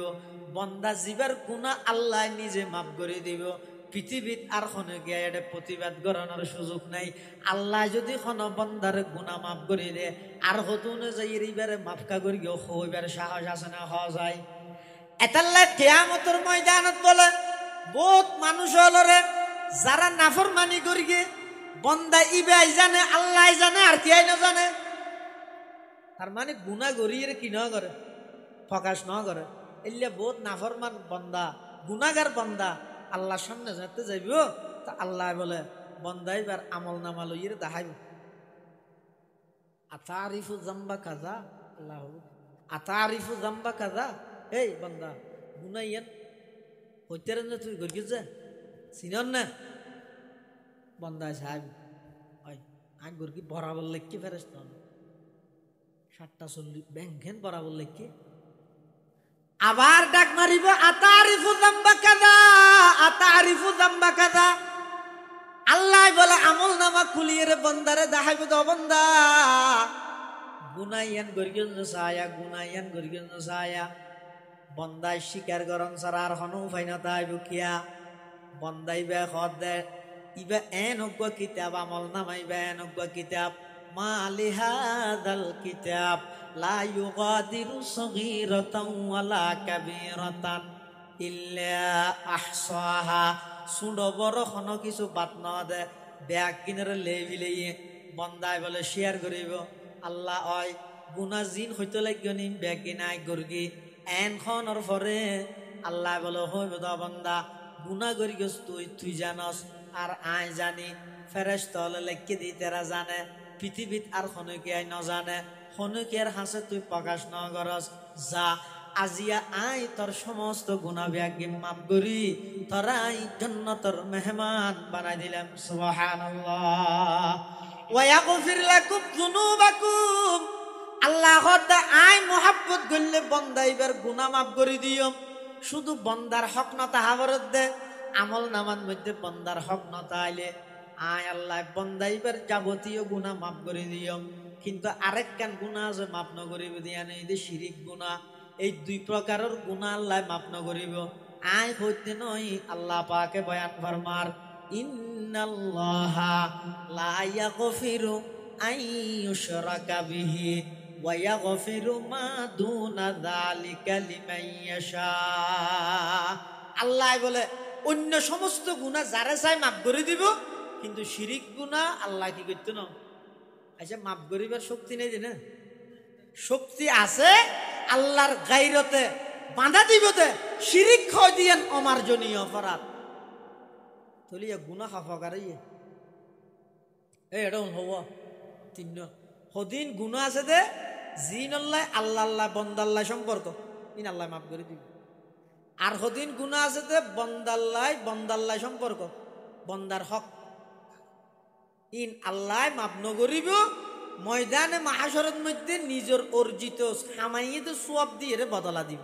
বন্দা জীবার গুনাহ আল্লাহ নিজে মাফ করে দিব। পৃথিবীত আর কোনো গিয়ে এটা প্রতিবাদ করানোর সুযোগ নাই। আল্লাহ যদি কোনো বন্দার গুনাহ মাফ করে দে আর হতুনে যাই এইবারে মাফকা করি হইবার সাহস আছে না? হওয়া যায়। এতাল্লাহ কিয়ামতের ময়দানত বলে বহুত মানুষ হলরে যারা নাফরমানি করি গে বন্দা ইবাই জানে আল্লাহ জানে আর কেই না জানে। তার মানে গুনাহ গরিয়ে কি না করে, প্রকাশ না করে। এলিয়া বহুত নাফরমান বন্দা গুনাহগার বন্দা আল্লাহর সামনে যেতে যাইব, তা আল্লাহ বলে বন্দা এবার আমল নামা লইয়ে দেখাইব। আতারিফু জাম্বা কাজা, আল্লাহ আতারিফু জাম্বা কাজা, এই বন্দা গুনাইয়েন হইতে না তুই গরিয়ে যা চিনন না। বন্দা সাহেব আগ গরকি বরাবর লেখকে ফেরেস্ত 7:40 ব্যাংকেন বরাবর লেখকে আবার ডাক মারিব আতারিফু জাম্বা কাযা, আতারিফু জাম্বা কাযা। আল্লাহ বলে আমল নামা খুলিয়ে রে বন্দারে দেখাইব। তো বন্দা গুনাইয়ান গরিয়ন সায়া, গুনাইয়ান গরিয়ন সায়া। বন্দাই স্বীকার করন ছাড়া আর হন উপায় না তাইব কিয়া। বন্দাই বে হদ দে ইবে এনজ্ঞ কিতাব আমল নামাইবে এনজ্ঞ কিতাব। মালি হাযাল কিতাব লা ইউগাদিরু সগীরাতান ওয়ালা কাবীরাতান ইল্লা আহসাহা। সুন্ড বড় কোন কিছু বাদ না দে ব্যাগ কিনারে লেবিলেয়ে বন্দাই বলে শেয়ার করিব। আল্লাহ হয় গুনাহ জিন হইতে লাগিও নি ব্যাগ কিনাই গরগি এন খনর পরে আল্লাহ বলে হইব দা বন্দা গুনাহ করি গেছ তুই জানস আর আই জানি। ফেরেশতা হলে লেখকে দি তেরা জানে, পৃথিবীত আর খনকে আই ন জানে। খনকের হাসে তুই প্রকাশ ন করস। যা আজিয়া আই তোর সমস্ত গুনাহ ব্যাগি মাফ করি তোরা আই জান্নাতের মেহমান বানাই দিলাম। সুবহানাল্লাহ। ওয়া ইয়াগফির লাকুম যুনুবাকুম। আল্লাহ হদ আই মুহাব্বত করলে বন্দা এবার গুনাহ মাফ করে দিও। শুধু বন্দার হক না তাহাবরত দে আমল নামার মধ্যে বন্দার হক না তাইলে আয় আল্লাহ বন্দা এবার যাবতীয় গুনাহ মাফ করে দিও। কিন্তু আরেক কান গুনাহ আছে মাফ ন করিব দিয়া নেই যে শিরিক গুনাহ। এই দুই প্রকারের গুনাহ আল্লাহ মাফ ন করিব। আয় হইতে নয় আল্লাহ পাকে বয়ান ফরমার ইন্নাল্লাহা লা ইয়াগফিরু আইয়ুশরাকা বিহি ওয়া ইয়াগফিরু মা দুনা যালিকা লিমান ইয়াশা। আল্লাহ বলে অন্য সমস্ত গুনাহ যারা চাই মাফ করে দিব, কিন্তু শিরিক গুনাহ আল্লাহ কি করতে না। আচ্ছা মাফ করিবার শক্তি নেই না? শক্তি আছে আল্লাহর গায়রতে বাঁধা দিবতে শিরিক খাওয়া দিয়েন অমার্জনীয় অপরাধ তলিয়া গুনাহ খাফাকারই এটা হব তিন সদিন গুনাহ আছে দে জিন আল্লাহ আল্লাহ আল্লাহ বন্দাল্লাহ সম্পর্ক ইন আল্লাহ মাফ করে দিব। আর সদিন গুনাহ আছে দে বন্দাল্লাহ সম্পর্ক বন্দার হক ইন আল্লাহ মাফ নগরিব। ময়দানে মাহাশরের মধ্যে নিজের অর্জিত সামাইয়ে তো সোয়াব দিয়ে বদলা দিব।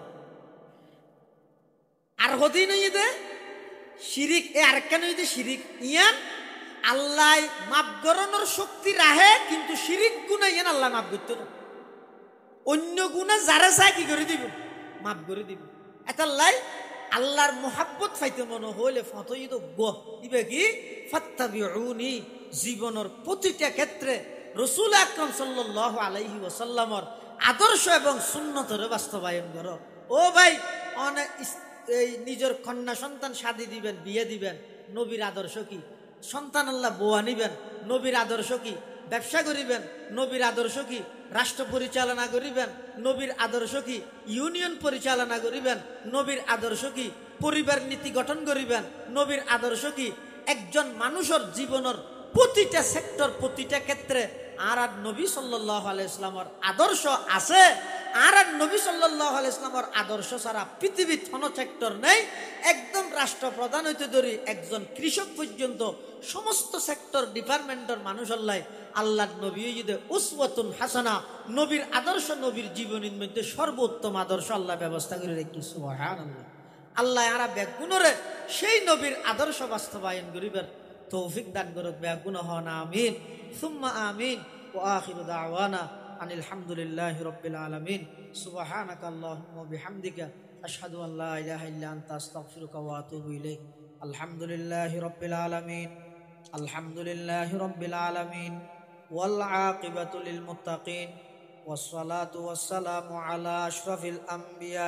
আর সদিন দে শিরিক এ আর কেন শিরিক ইয়ান আল্লাহ মাফ করানোর শক্তি রাহে, কিন্তু শিরিক গুনাহ ইয়ান আল্লাহ মাফ করতে না। অন্য গুণা যারা চায় কি করে দিব, মাফ করে দিব। এটা লাই আল্লাহর মোহাব্বত ফাইতে মনে হইলে ফতই তো দিবে কি ফাত্তাবিউনি, জীবনের প্রতিটা ক্ষেত্রে রাসূল আকরাম সাল্লাল্লাহু আলাইহি ওয়াসাল্লামর আদর্শ এবং সুন্নতের বাস্তবায়ন করো। ও ভাই, অনেক এই নিজের কন্যা সন্তান শাদী দিবেন, বিয়ে দিবেন, নবীর আদর্শ কি? সন্তান আল্লাহ বোয়া নিবেন, নবীর আদর্শ কি? ব্যবসা করিবেন, নবীর আদর্শ কি? রাষ্ট্র পরিচালনা করিবেন, নবীর আদর্শ কি? ইউনিয়ন পরিচালনা করিবেন, নবীর আদর্শ কি? পরিবার নীতি গঠন করিবেন, নবীর আদর্শ কি? একজন মানুষের জীবনের প্রতিটা সেক্টর, প্রতিটা ক্ষেত্রে আর নবী সাল্লাল্লাহু আলাইহি ইসলামের আদর্শ আছে। আর নবী সাল্লাল্লাহু আলাইহি ইসলামের আদর্শ ছাড়া পৃথিবীর কোনো সেক্টর নেই। একদম রাষ্ট্রপ্রধান হইতে ধরি একজন কৃষক পর্যন্ত সমস্ত সেক্টর ডিপার্টমেন্টের মানুষ আল্লাহ নবী উসওয়াতুন হাসানা, নবীর আদর্শ, নবীর জীবনের মধ্যে সর্বোত্তম আদর্শ আল্লাহ ব্যবস্থা করে রেখেছি। সুবহানাল্লাহ। আল্লাহ আরা ব্যাগুণরে সেই নবীর আদর্শ বাস্তবায়ন করিবেন তৌফিক দান করুক। ব্যাগুণ হন আমিন সুম্মা আমিন। ওয়া আখিরু দাওয়ানা আনিল হামদুলিল্লাহি রাব্বিল আলামিন। সুবহানাকা আল্লাহুম্মা বিহামদিকা আশহাদু আন লা ইলাহা ইল্লা আনতা আস্তাগফিরুকা ওয়া আতুবু ইলাইক। আলহামদুলিল্লাহি রাব্বিল আলামিন, আলহামদুলিল্লাহি রাব্বিল আলামিন, ওয়াল আকিবাতু লিল মুত্তাকিন, ওয়াস সালাতু ওয়াস সালামু আলা আশরাফিল আমবিয়া।